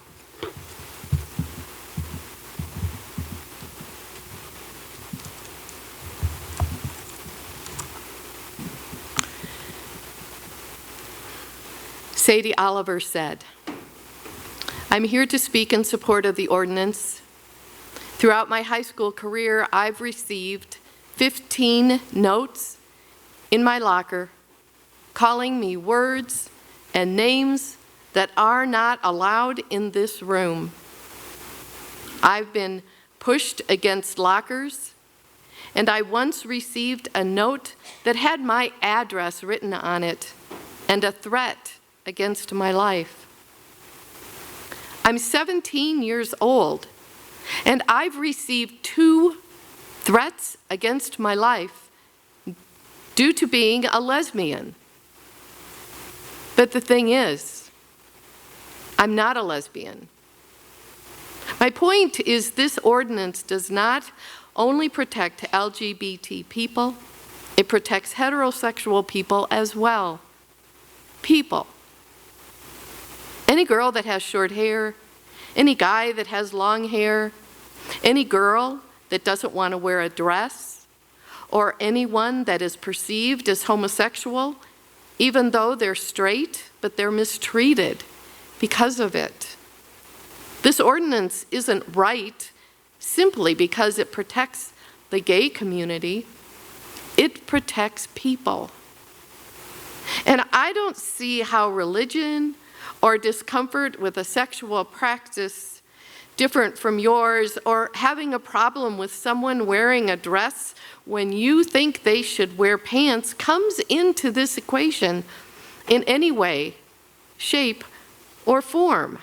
Sadie Oliver said, I'm here to speak in support of the ordinance. Throughout my high school career, I've received 15 notes in my locker calling me words and names that are not allowed in this room. I've been pushed against lockers, and I once received a note that had my address written on it and a threat against my life. I'm 17 years old, and I've received 2 threats against my life due to being a lesbian. But the thing is, I'm not a lesbian. My point is this ordinance does not only protect LGBT people, it protects heterosexual people as well. People. Any girl that has short hair, any guy that has long hair, any girl that doesn't want to wear a dress, or anyone that is perceived as homosexual, even though they're straight, but they're mistreated because of it. This ordinance isn't right simply because it protects the gay community. It protects people. And I don't see how religion or discomfort with a sexual practice different from yours, or having a problem with someone wearing a dress when you think they should wear pants, comes into this equation in any way, shape, or form.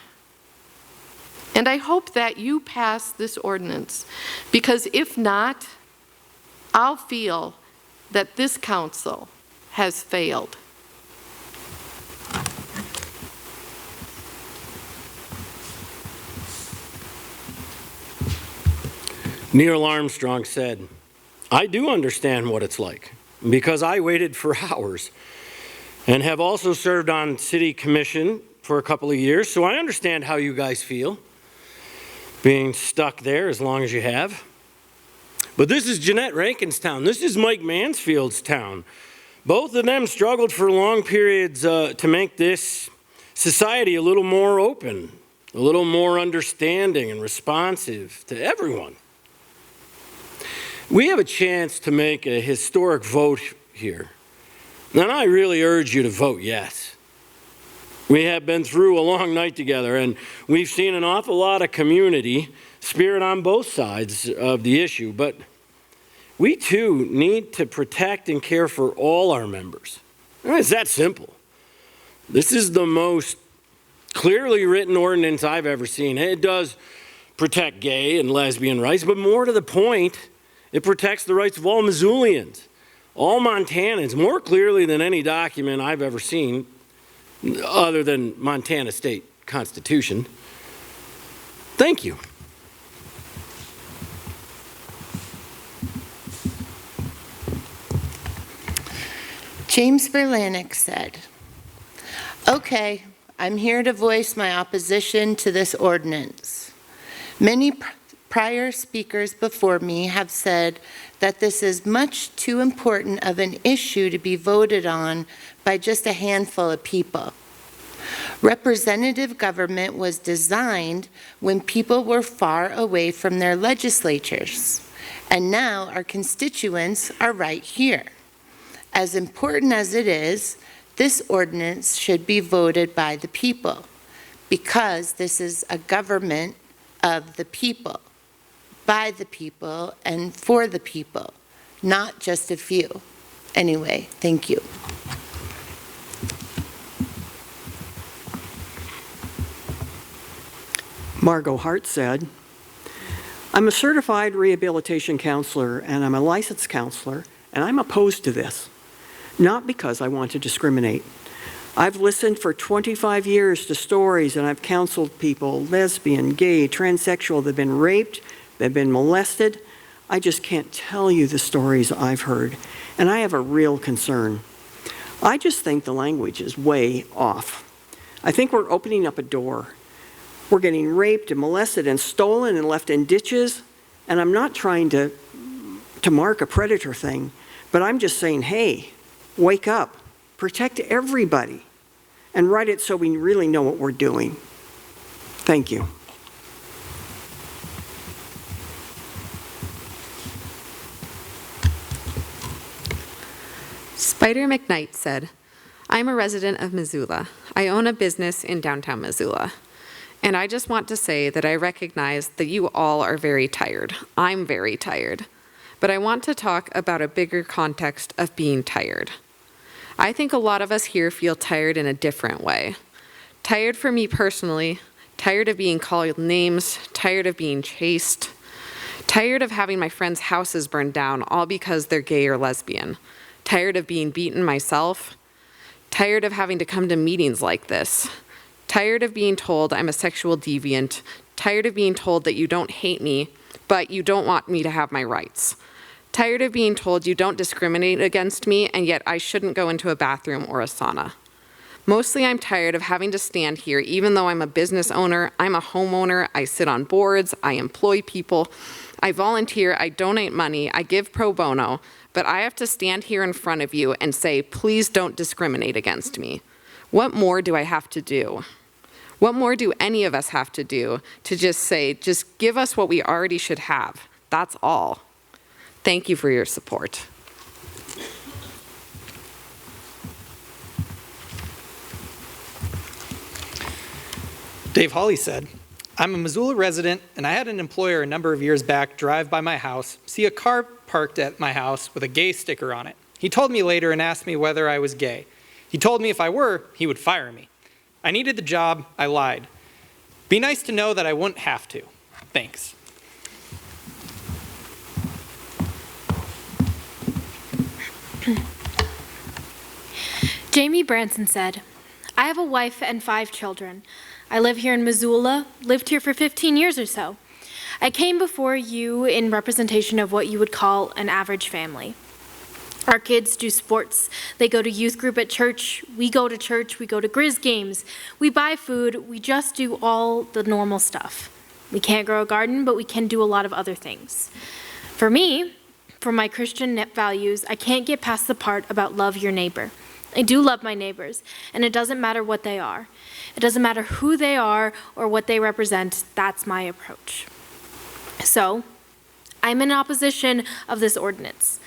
And I hope that you pass this ordinance, because if not, I'll feel that this council has failed. Neil Armstrong said, "I do understand what it's like, because I waited for hours and have also served on city commission for a couple of years, so I understand how you guys feel, being stuck there as long as you have. But this is Jeanette Rankin's town. This is Mike Mansfield's town. Both of them struggled for long periods to make this society a little more open, a little more understanding and responsive to everyone. We have a chance to make a historic vote here, and I really urge you to vote yes. We have been through a long night together, and we've seen an awful lot of community spirit on both sides of the issue, but we too need to protect and care for all our members. It's that simple. This is the most clearly written ordinance I've ever seen. It does protect gay and lesbian rights, but more to the point, it protects the rights of all Missoulians, all Montanans, more clearly than any document I've ever seen other than Montana State Constitution. Thank you. James Verlanik said, "Okay, I'm here to voice my opposition to this ordinance. Many prior speakers before me have said that this is much too important of an issue to be voted on by just a handful of people. Representative government was designed when people were far away from their legislatures, and now our constituents are right here. As important as it is, this ordinance should be voted by the people, because this is a government of the people, by the people, and for the people, not just a few. Anyway, thank you." Margot Hart said, "I'm a certified rehabilitation counselor and I'm a licensed counselor, and I'm opposed to this, not because I want to discriminate. I've listened for 25 years to stories, and I've counseled people, lesbian, gay, transsexual, that have been raped, they've been molested. I just can't tell you the stories I've heard, and I have a real concern. I just think the language is way off. I think we're opening up a door. We're getting raped and molested and stolen and left in ditches, and I'm not trying to mark a predator thing, but I'm just saying, hey, wake up, protect everybody, and write it so we really know what we're doing. Thank you." Spider McKnight said, "I'm a resident of Missoula. I own a business in downtown Missoula. And I just want to say that I recognize that you all are very tired. I'm very tired. But I want to talk about a bigger context of being tired. I think a lot of us here feel tired in a different way. Tired for me personally, tired of being called names, tired of being chased, tired of having my friends' houses burned down all because they're gay or lesbian, tired of being beaten myself, tired of having to come to meetings like this, tired of being told I'm a sexual deviant, tired of being told that you don't hate me, but you don't want me to have my rights. Tired of being told you don't discriminate against me, and yet I shouldn't go into a bathroom or a sauna. Mostly I'm tired of having to stand here even though I'm a business owner, I'm a homeowner, I sit on boards, I employ people, I volunteer, I donate money, I give pro bono, but I have to stand here in front of you and say, please don't discriminate against me. What more do I have to do? What more do any of us have to do to just say, just give us what we already should have? That's all. Thank you for your support. Dave Hawley said, I'm a Missoula resident, and I had an employer a number of years back drive by my house, see a car parked at my house with a gay sticker on it. He told me later and asked me whether I was gay. He told me if I were, he would fire me. I needed the job, I lied. Be nice to know that I wouldn't have to. Thanks. Jamie Branson said, I have a wife and 5 children. I live here in Missoula, lived here for 15 years or so. I came before you in representation of what you would call an average family. Our kids do sports. They go to youth group at church. We go to Grizz games. We buy food. We just do all the normal stuff. We can't grow a garden, but we can do a lot of other things. For me, for my Christian values, I can't get past the part about love your neighbor. I do love my neighbors, and it doesn't matter what they are. It doesn't matter who they are or what they represent. That's my approach. So, I'm in opposition of this ordinance,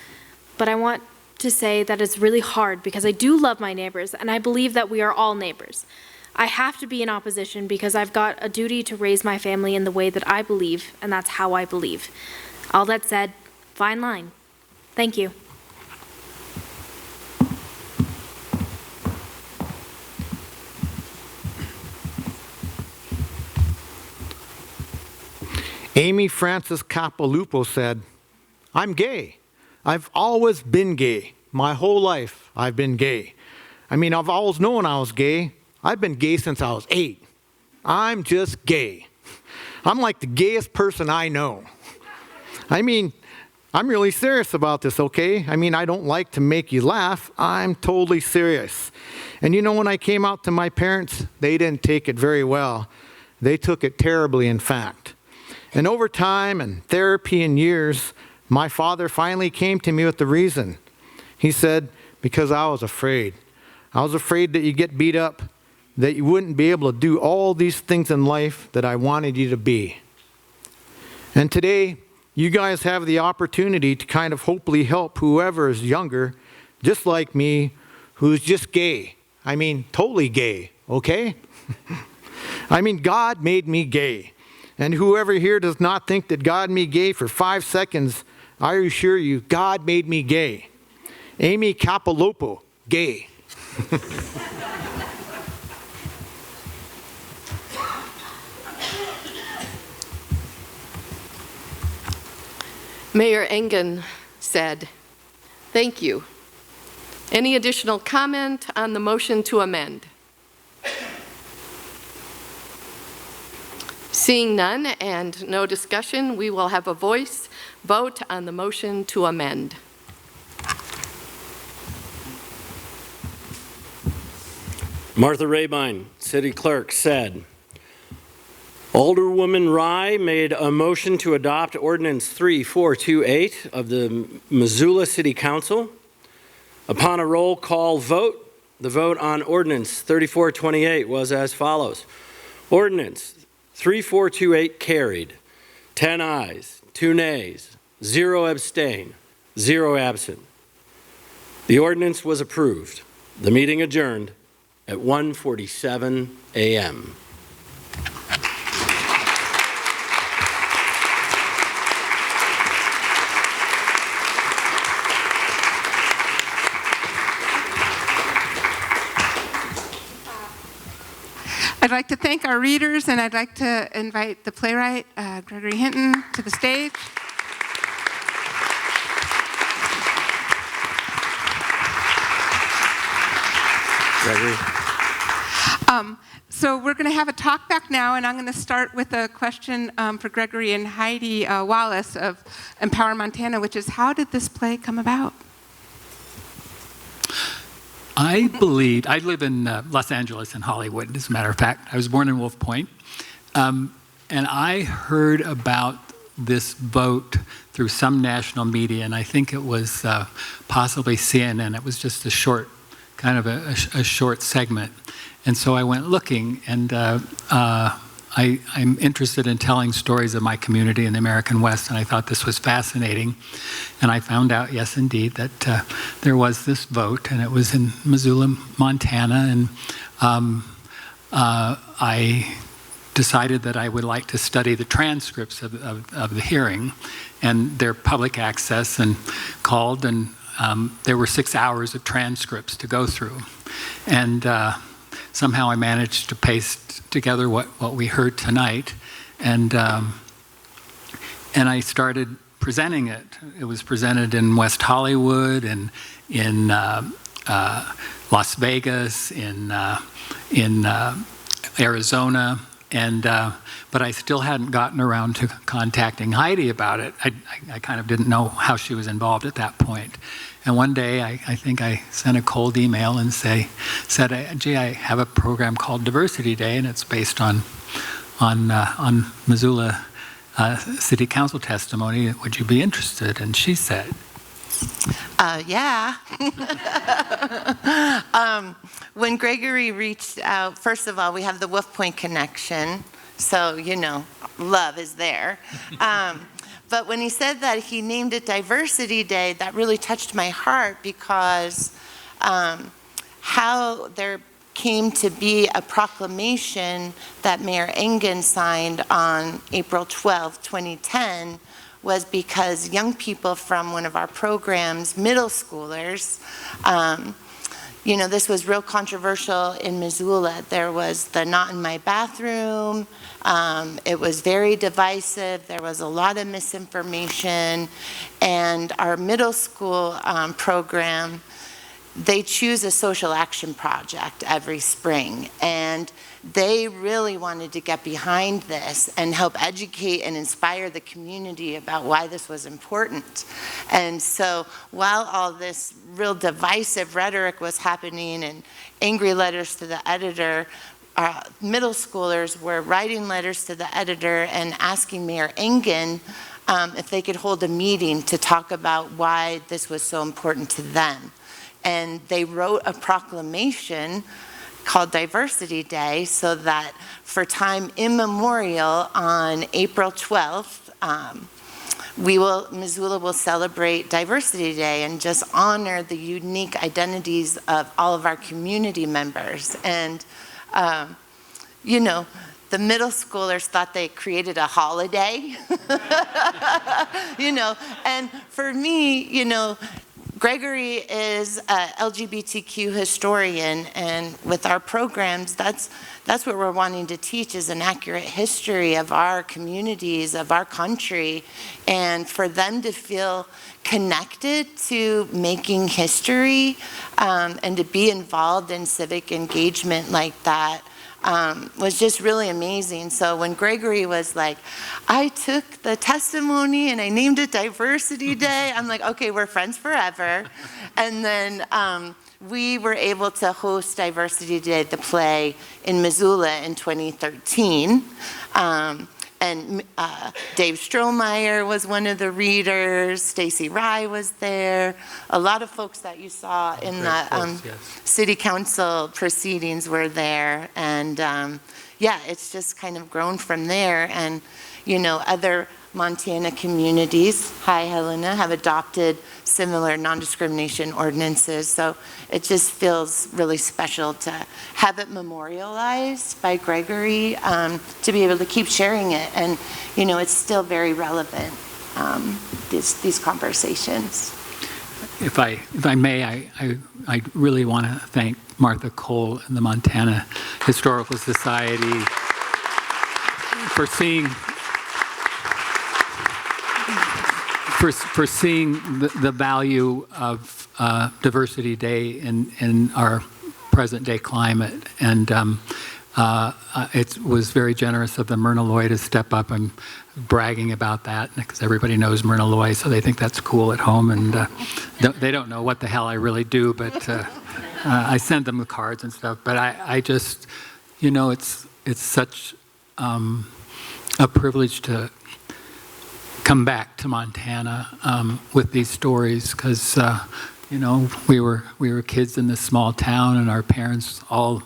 but I want to say that it's really hard because I do love my neighbors, and I believe that we are all neighbors. I have to be in opposition because I've got a duty to raise my family in the way that I believe, and that's how I believe. All that said, fine line. Thank you. Amy Frances Capalupo said, I'm gay. I've always been gay. My whole life I've been gay. I mean, I've always known I was gay. I've been gay since I was 8. I'm just gay. I'm like the gayest person I know. I mean, I'm really serious about this, okay? I mean, I don't like to make you laugh. I'm totally serious. And you know, when I came out to my parents, they didn't take it very well. They took it terribly, in fact. And over time and therapy and years, my father finally came to me with the reason. He said, because I was afraid. I was afraid that you get beat up, that you wouldn't be able to do all these things in life that I wanted you to be. And today, you guys have the opportunity to kind of hopefully help whoever is younger, just like me, who's just gay. I mean, totally gay, okay? I mean, God made me gay. And whoever here does not think that God made me gay for 5 seconds, I assure you, God made me gay. Amy Capalupo, gay. Mayor Engen said, thank you. Any additional comment on the motion to amend? Seeing none and no discussion, we will have a voice vote on the motion to amend. Martha Rabine, City Clerk, said, Alderwoman Rye made a motion to adopt Ordinance 3428 of the Missoula City Council. Upon a roll call vote, the vote on Ordinance 3428 was as follows. Ordinance 3428 carried. 10 ayes, 2 nays, 0 abstain, 0 absent. The ordinance was approved. The meeting adjourned at 1:47 a.m. I'd like to thank our readers, and I'd like to invite the playwright, Gregory Hinton, to the stage. Gregory. So we're going to have a talk back now, and I'm going to start with a question for Gregory and Heidi Wallace of EmpowerMT, which is, how did this play come about? I live in Los Angeles and Hollywood, as a matter of fact. I was born in Wolf Point. And I heard about this vote through some national media, and I think it was possibly CNN. It was just a short, kind of a short segment. And so I went looking, and I'm interested in telling stories of my community in the American West, and I thought this was fascinating. And I found out, yes, indeed, that there was this vote, and it was in Missoula, Montana, and I decided that I would like to study the transcripts of the hearing, and their public access, and called, and there were 6 hours of transcripts to go through. And somehow I managed to paste together what we heard tonight, and I started presenting it. It was presented in West Hollywood, and in Las Vegas, in Arizona, and but I still hadn't gotten around to contacting Heidi about it. I kind of didn't know how she was involved at that point. And one day, I think I sent a cold email and said, gee, I have a program called Diversity Day, and it's based on Missoula City Council testimony. Would you be interested? And she said, Yeah. When Gregory reached out, first of all, we have the Wolf Point connection, so, you know, love is there. But when he said that he named it Diversity Day, that really touched my heart, because how there came to be a proclamation that Mayor Engen signed on April 12, 2010, was because young people from one of our programs, middle schoolers, you know, this was real controversial in Missoula. There was the not in my bathroom. It was very divisive. There was a lot of misinformation. And our middle school program, they choose a social action project every spring. And they really wanted to get behind this and help educate and inspire the community about why this was important. And so while all this real divisive rhetoric was happening and angry letters to the editor, middle schoolers were writing letters to the editor and asking Mayor Engen if they could hold a meeting to talk about why this was so important to them. And they wrote a proclamation called Diversity Day, so that for time immemorial on April 12th, Missoula will celebrate Diversity Day and just honor the unique identities of all of our community members. And, you know, the middle schoolers thought they created a holiday, you know, and for me, you know, Gregory is a LGBTQ historian, and with our programs, that's what we're wanting to teach, is an accurate history of our communities, of our country, and for them to feel connected to making history and to be involved in civic engagement like that was just really amazing. So when Gregory was like, I took the testimony and I named it Diversity Day, I'm like, okay, we're friends forever. And then we were able to host Diversity Day, the play, in Missoula in 2013. And Dave Strohmeyer was one of the readers. Stacy Rye was there. A lot of folks that you saw in the city council proceedings were there. And yeah, it's just kind of grown from there. And, you know, other Montana communities, hi Helena, have adopted similar non-discrimination ordinances. So it just feels really special to have it memorialized by Gregory, to be able to keep sharing it. And, you know, it's still very relevant, these conversations. If I may, I really want to thank Martha Cole and the Montana Historical Society for seeing the value of Diversity Day in our present day climate. And it was very generous of the Myrna Loy to step up and bragging about that, because everybody knows Myrna Loy, so they think that's cool at home, and they don't know what the hell I really do, but I send them the cards and stuff. But I just, you know, it's such a privilege to come back to Montana with these stories, because you know, we were kids in this small town, and our parents all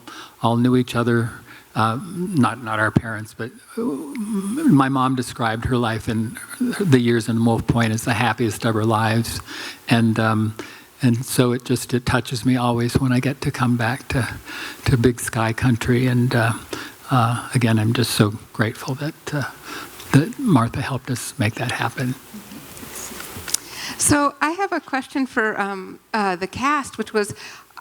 knew each other not our parents, but my mom described her life in the years in Wolf Point as the happiest of her lives, and so it touches me always when I get to come back to Big Sky Country, and again, I'm just so grateful that Martha helped us make that happen. So I have a question for the cast, which was,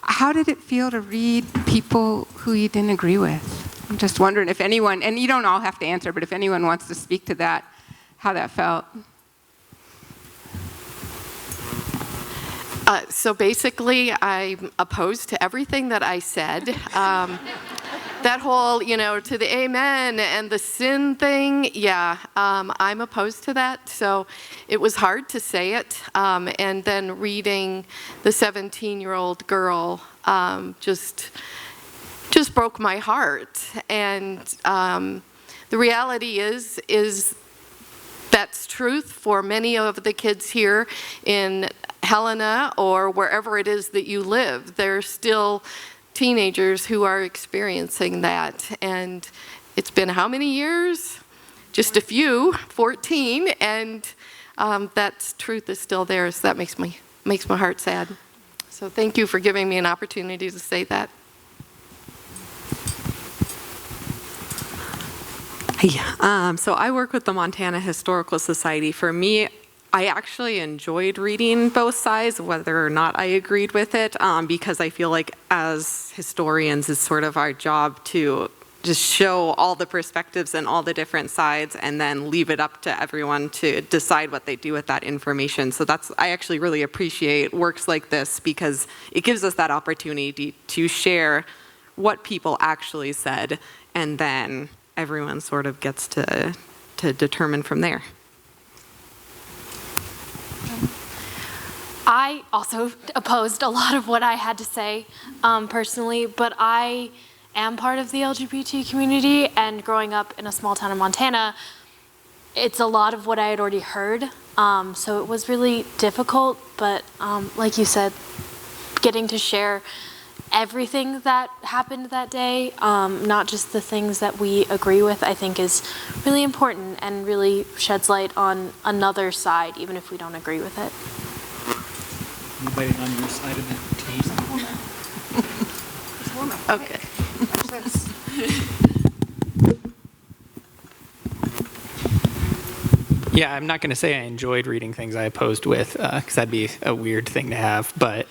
how did it feel to read people who you didn't agree with? I'm just wondering if anyone, and you don't all have to answer, but if anyone wants to speak to that, how that felt. So basically, I'm opposed to everything that I said. That whole, to the amen and the sin thing, yeah, I'm opposed to that. So it was hard to say it. And then reading the 17-year-old girl just broke my heart. And the reality is that's truth for many of the kids here in Helena or wherever it is that you live. There's still teenagers who are experiencing that. And it's been how many years? Just a few, 14, and that truth is still there, so that makes my heart sad. So thank you for giving me an opportunity to say that. So I work with the Montana Historical Society. For me, I actually enjoyed reading both sides, whether or not I agreed with it, because I feel like as historians, it's sort of our job to just show all the perspectives and all the different sides and then leave it up to everyone to decide what they do with that information. So I actually really appreciate works like this because it gives us that opportunity to share what people actually said, and then everyone sort of gets to determine from there. I also opposed a lot of what I had to say personally, but I am part of the LGBT community, and growing up in a small town in Montana, it's a lot of what I had already heard. So it was really difficult, but like you said, getting to share everything that happened that day, not just the things that we agree with, I think is really important and really sheds light on another side, even if we don't agree with it. Anybody on your side of that team? Okay. Yeah, I'm not going to say I enjoyed reading things I opposed with, because that'd be a weird thing to have, but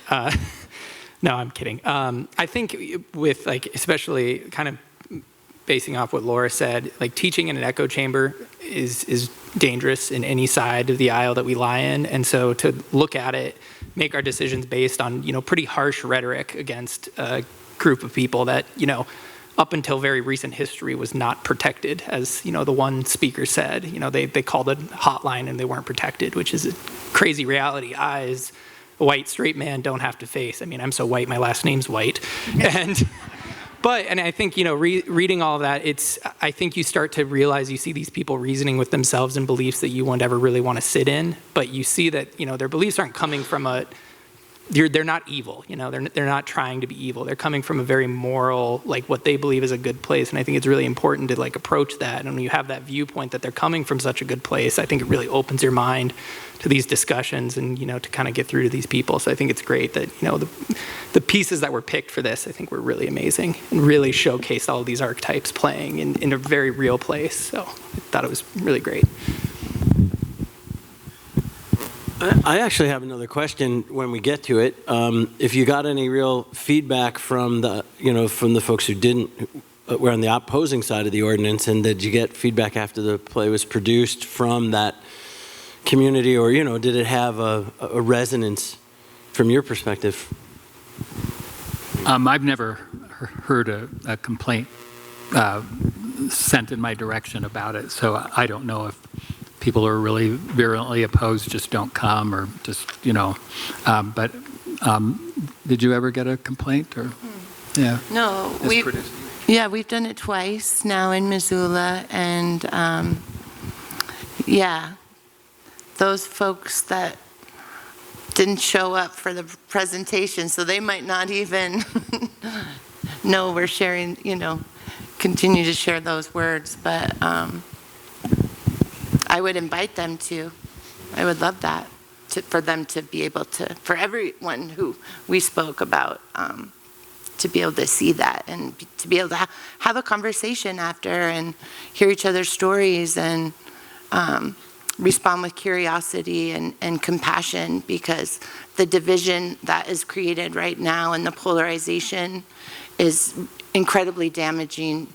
no, I'm kidding. I think with, especially kind of basing off what Laura said, teaching in an echo chamber is dangerous in any side of the aisle that we lie in, and so to look at it, make our decisions based on, pretty harsh rhetoric against a group of people that, up until very recent history was not protected, as, the one speaker said. They called it hotline and they weren't protected, which is a crazy reality I, as a white straight man, don't have to face. I mean, I'm so white, my last name's White. And I think, reading all of that, I think you start to realize you see these people reasoning with themselves and beliefs that you won't ever really want to sit in, but you see that, their beliefs aren't coming from they're not evil, they're not trying to be evil. They're coming from a very moral, what they believe is a good place. And I think it's really important to approach that. And when you have that viewpoint that they're coming from such a good place, I think it really opens your mind to these discussions and, to kind of get through to these people. So I think it's great that, the pieces that were picked for this, I think were really amazing and really showcased all of these archetypes playing in a very real place. So I thought it was really great. I actually have another question when we get to it. If you got any real feedback from the folks who were on the opposing side of the ordinance, and did you get feedback after the play was produced from that community, or, did it have a resonance from your perspective? I've never heard a complaint sent in my direction about it, so I don't know if people are really virulently opposed, just don't come, or just, but did you ever get a complaint, or? Yeah. No, we've done it twice now in Missoula, and those folks that didn't show up for the presentation, so they might not even know we're sharing, continue to share those words, but I would invite them to. I would love that, for them to be able to, for everyone who we spoke about, to be able to see that and to be able to have a conversation after and hear each other's stories and respond with curiosity and compassion, because the division that is created right now and the polarization is incredibly damaging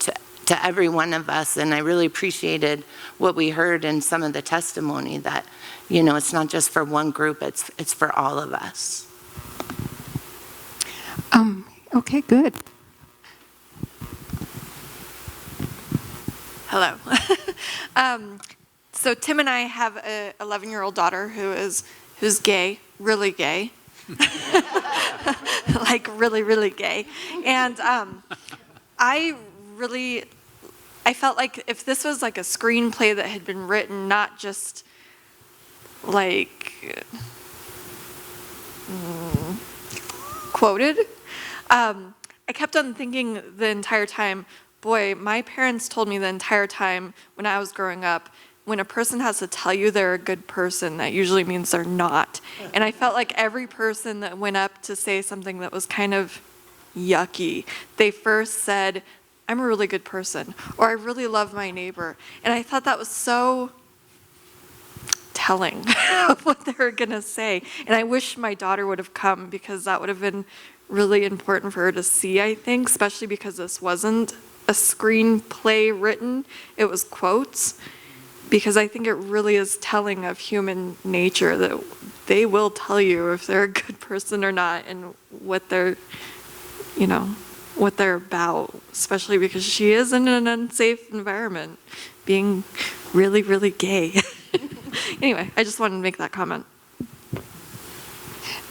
to every one of us. And I really appreciated what we heard in some of the testimony that, you know, it's not just for one group, it's for all of us. Okay, good. Hello. So Tim and I have a 11-year-old daughter who's gay, really gay, like really, really gay. And I felt like if this was like a screenplay that had been written, not just like quoted, I kept on thinking the entire time, boy, my parents told me the entire time when I was growing up, when a person has to tell you they're a good person, that usually means they're not. And I felt like every person that went up to say something that was kind of yucky, they first said, I'm a really good person, or I really love my neighbor. And I thought that was so telling of what they were gonna say. And I wish my daughter would have come, because that would have been really important for her to see, I think, especially because this wasn't a screenplay written, it was quotes, because I think it really is telling of human nature that they will tell you if they're a good person or not and what they're, you know, what they're about, especially because she is in an unsafe environment, being really, really gay. Anyway, I just wanted to make that comment.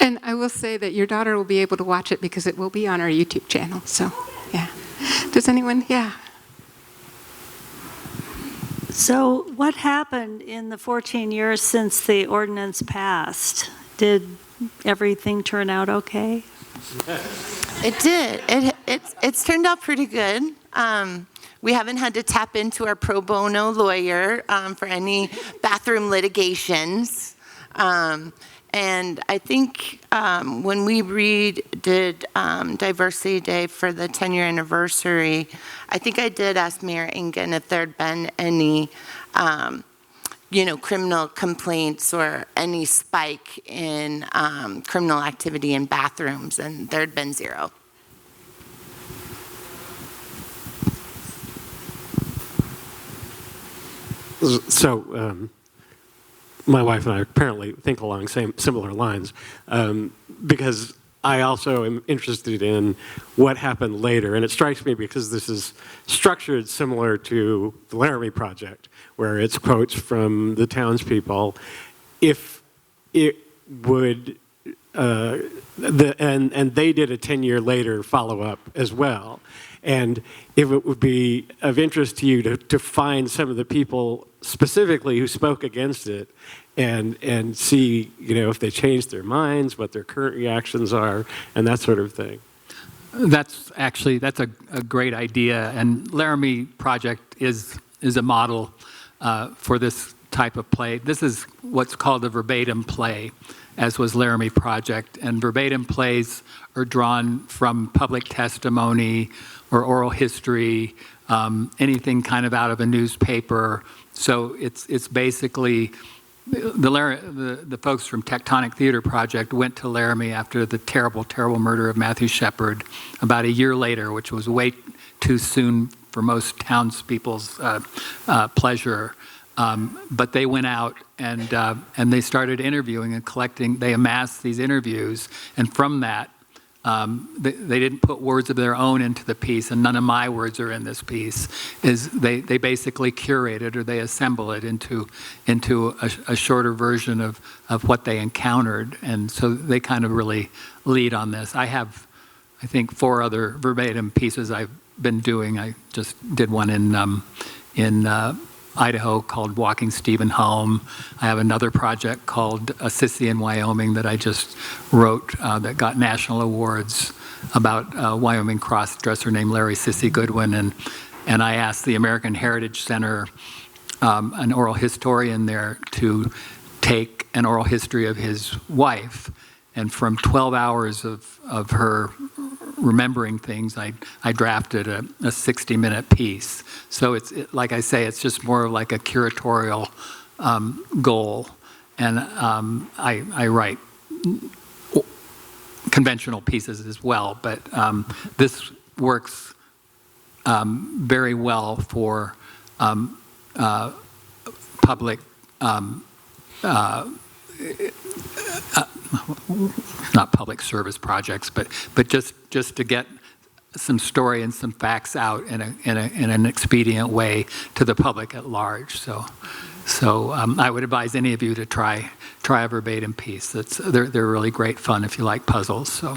And I will say that your daughter will be able to watch it because it will be on our YouTube channel. So, yeah. Does anyone? Yeah. So what happened in the 14 years since the ordinance passed? Did everything turn out okay? It did. It's turned out pretty good. We haven't had to tap into our pro bono lawyer for any bathroom litigations. And I think when we did Diversity Day for the 10-year anniversary, I think I did ask Mayor Engen if there had been any, criminal complaints or any spike in criminal activity in bathrooms, and there had been zero. So, my wife and I apparently think along similar lines, because I also am interested in what happened later. And it strikes me, because this is structured similar to the Laramie Project, where it's quotes from the townspeople. If it would, and they did a 10-year later follow-up as well. And if it would be of interest to you to find some of the people specifically who spoke against it and see, if they changed their minds, what their current reactions are, and that sort of thing. That's a great idea, and Laramie Project is a model for this type of play. This is what's called a verbatim play, as was Laramie Project, and verbatim plays are drawn from public testimony or oral history, anything kind of out of a newspaper. So it's basically the folks from Tectonic Theater Project went to Laramie after the terrible, terrible murder of Matthew Shepard about a year later, which was way too soon for most townspeople's pleasure. But they went out and they started interviewing and collecting. They amassed these interviews, and from that, they didn't put words of their own into the piece, and none of my words are in this piece. They basically curated, or they assemble it into a shorter version of what they encountered, and so they kind of really lead on this. I have, I think, 4 other verbatim pieces I've been doing. I just did one in Idaho called Walking Stephen Home. I have another project called Sissy in Wyoming that I just wrote that got national awards about a Wyoming cross-dresser named Larry Sissy Goodwin. And I asked the American Heritage Center, an oral historian there, to take an oral history of his wife. And from 12 hours of her remembering things, I drafted a 60-minute piece. So like I say, it's just more of like a curatorial goal. And I write conventional pieces as well, but this works very well for public, not public service projects, but just to get some story and some facts out in an expedient way to the public at large. So I would advise any of you to try a verbatim piece. They're really great fun if you like puzzles. So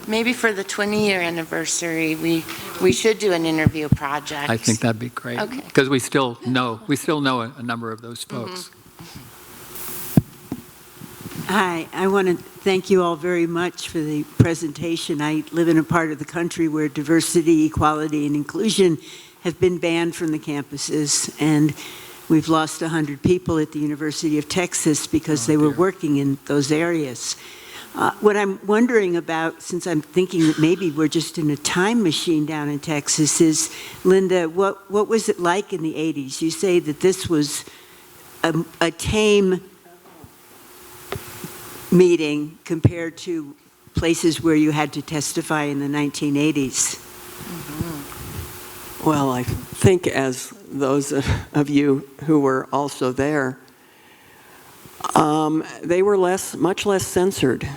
Maybe for the 20-year anniversary, we should do an interview project. I think that'd be great. Okay. Because we still know a number of those folks. Hi, I want to thank you all very much for the presentation. I live in a part of the country where diversity, equality, and inclusion have been banned from the campuses, and we've lost 100 people at the University of Texas because they were working in those areas. What I'm wondering about, since I'm thinking that maybe we're just in a time machine down in Texas, is, Linda, what was it like in the 80s? You say that this was a tame meeting compared to places where you had to testify in the 1980s. Well, I think as those of you who were also there, they were much less censored.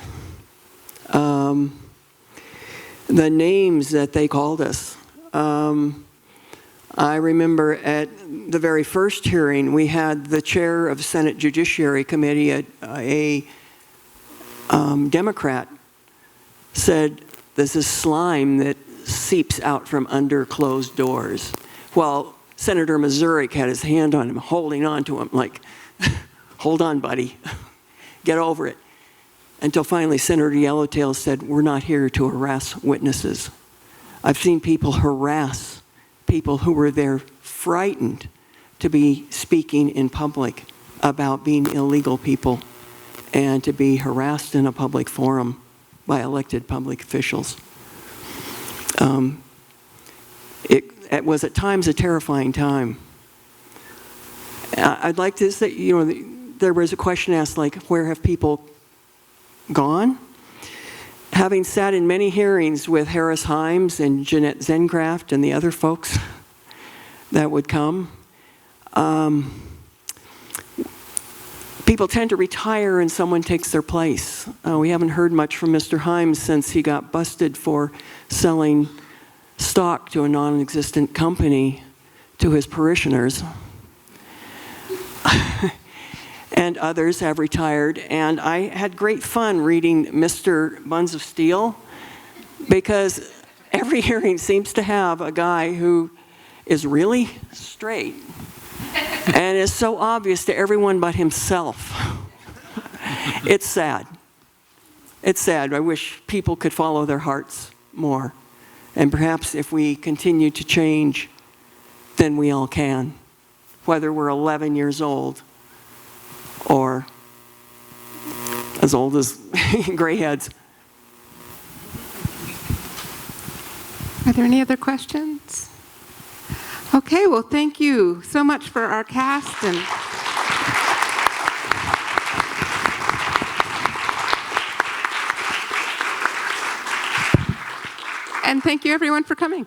The names that they called us. I remember at the very first hearing, we had the chair of Senate Judiciary Committee, a Democrat, said, "This is slime that seeps out from under closed doors." While Senator Mazurek had his hand on him, holding on to him like, "Hold on, buddy, get over it." Until finally Senator Yellowtail said, "We're not here to harass witnesses." I've seen people harass people who were there, frightened to be speaking in public about being illegal people and to be harassed in a public forum by elected public officials. It was at times a terrifying time. I'd like to say, there was a question asked, like, where have people gone? Having sat in many hearings with Harris Himes and Jeanette Zencraft and the other folks that would come, people tend to retire and someone takes their place. We haven't heard much from Mr. Himes since he got busted for selling stock to a non-existent company to his parishioners. And others have retired. And I had great fun reading Mr. Buns of Steel, because every hearing seems to have a guy who is really straight and is so obvious to everyone but himself. It's sad. It's sad. I wish people could follow their hearts more. And perhaps if we continue to change, then we all can, whether we're 11 years old or as old as gray heads. Are there any other questions? Okay, well, thank you so much for our cast, and thank you everyone for coming.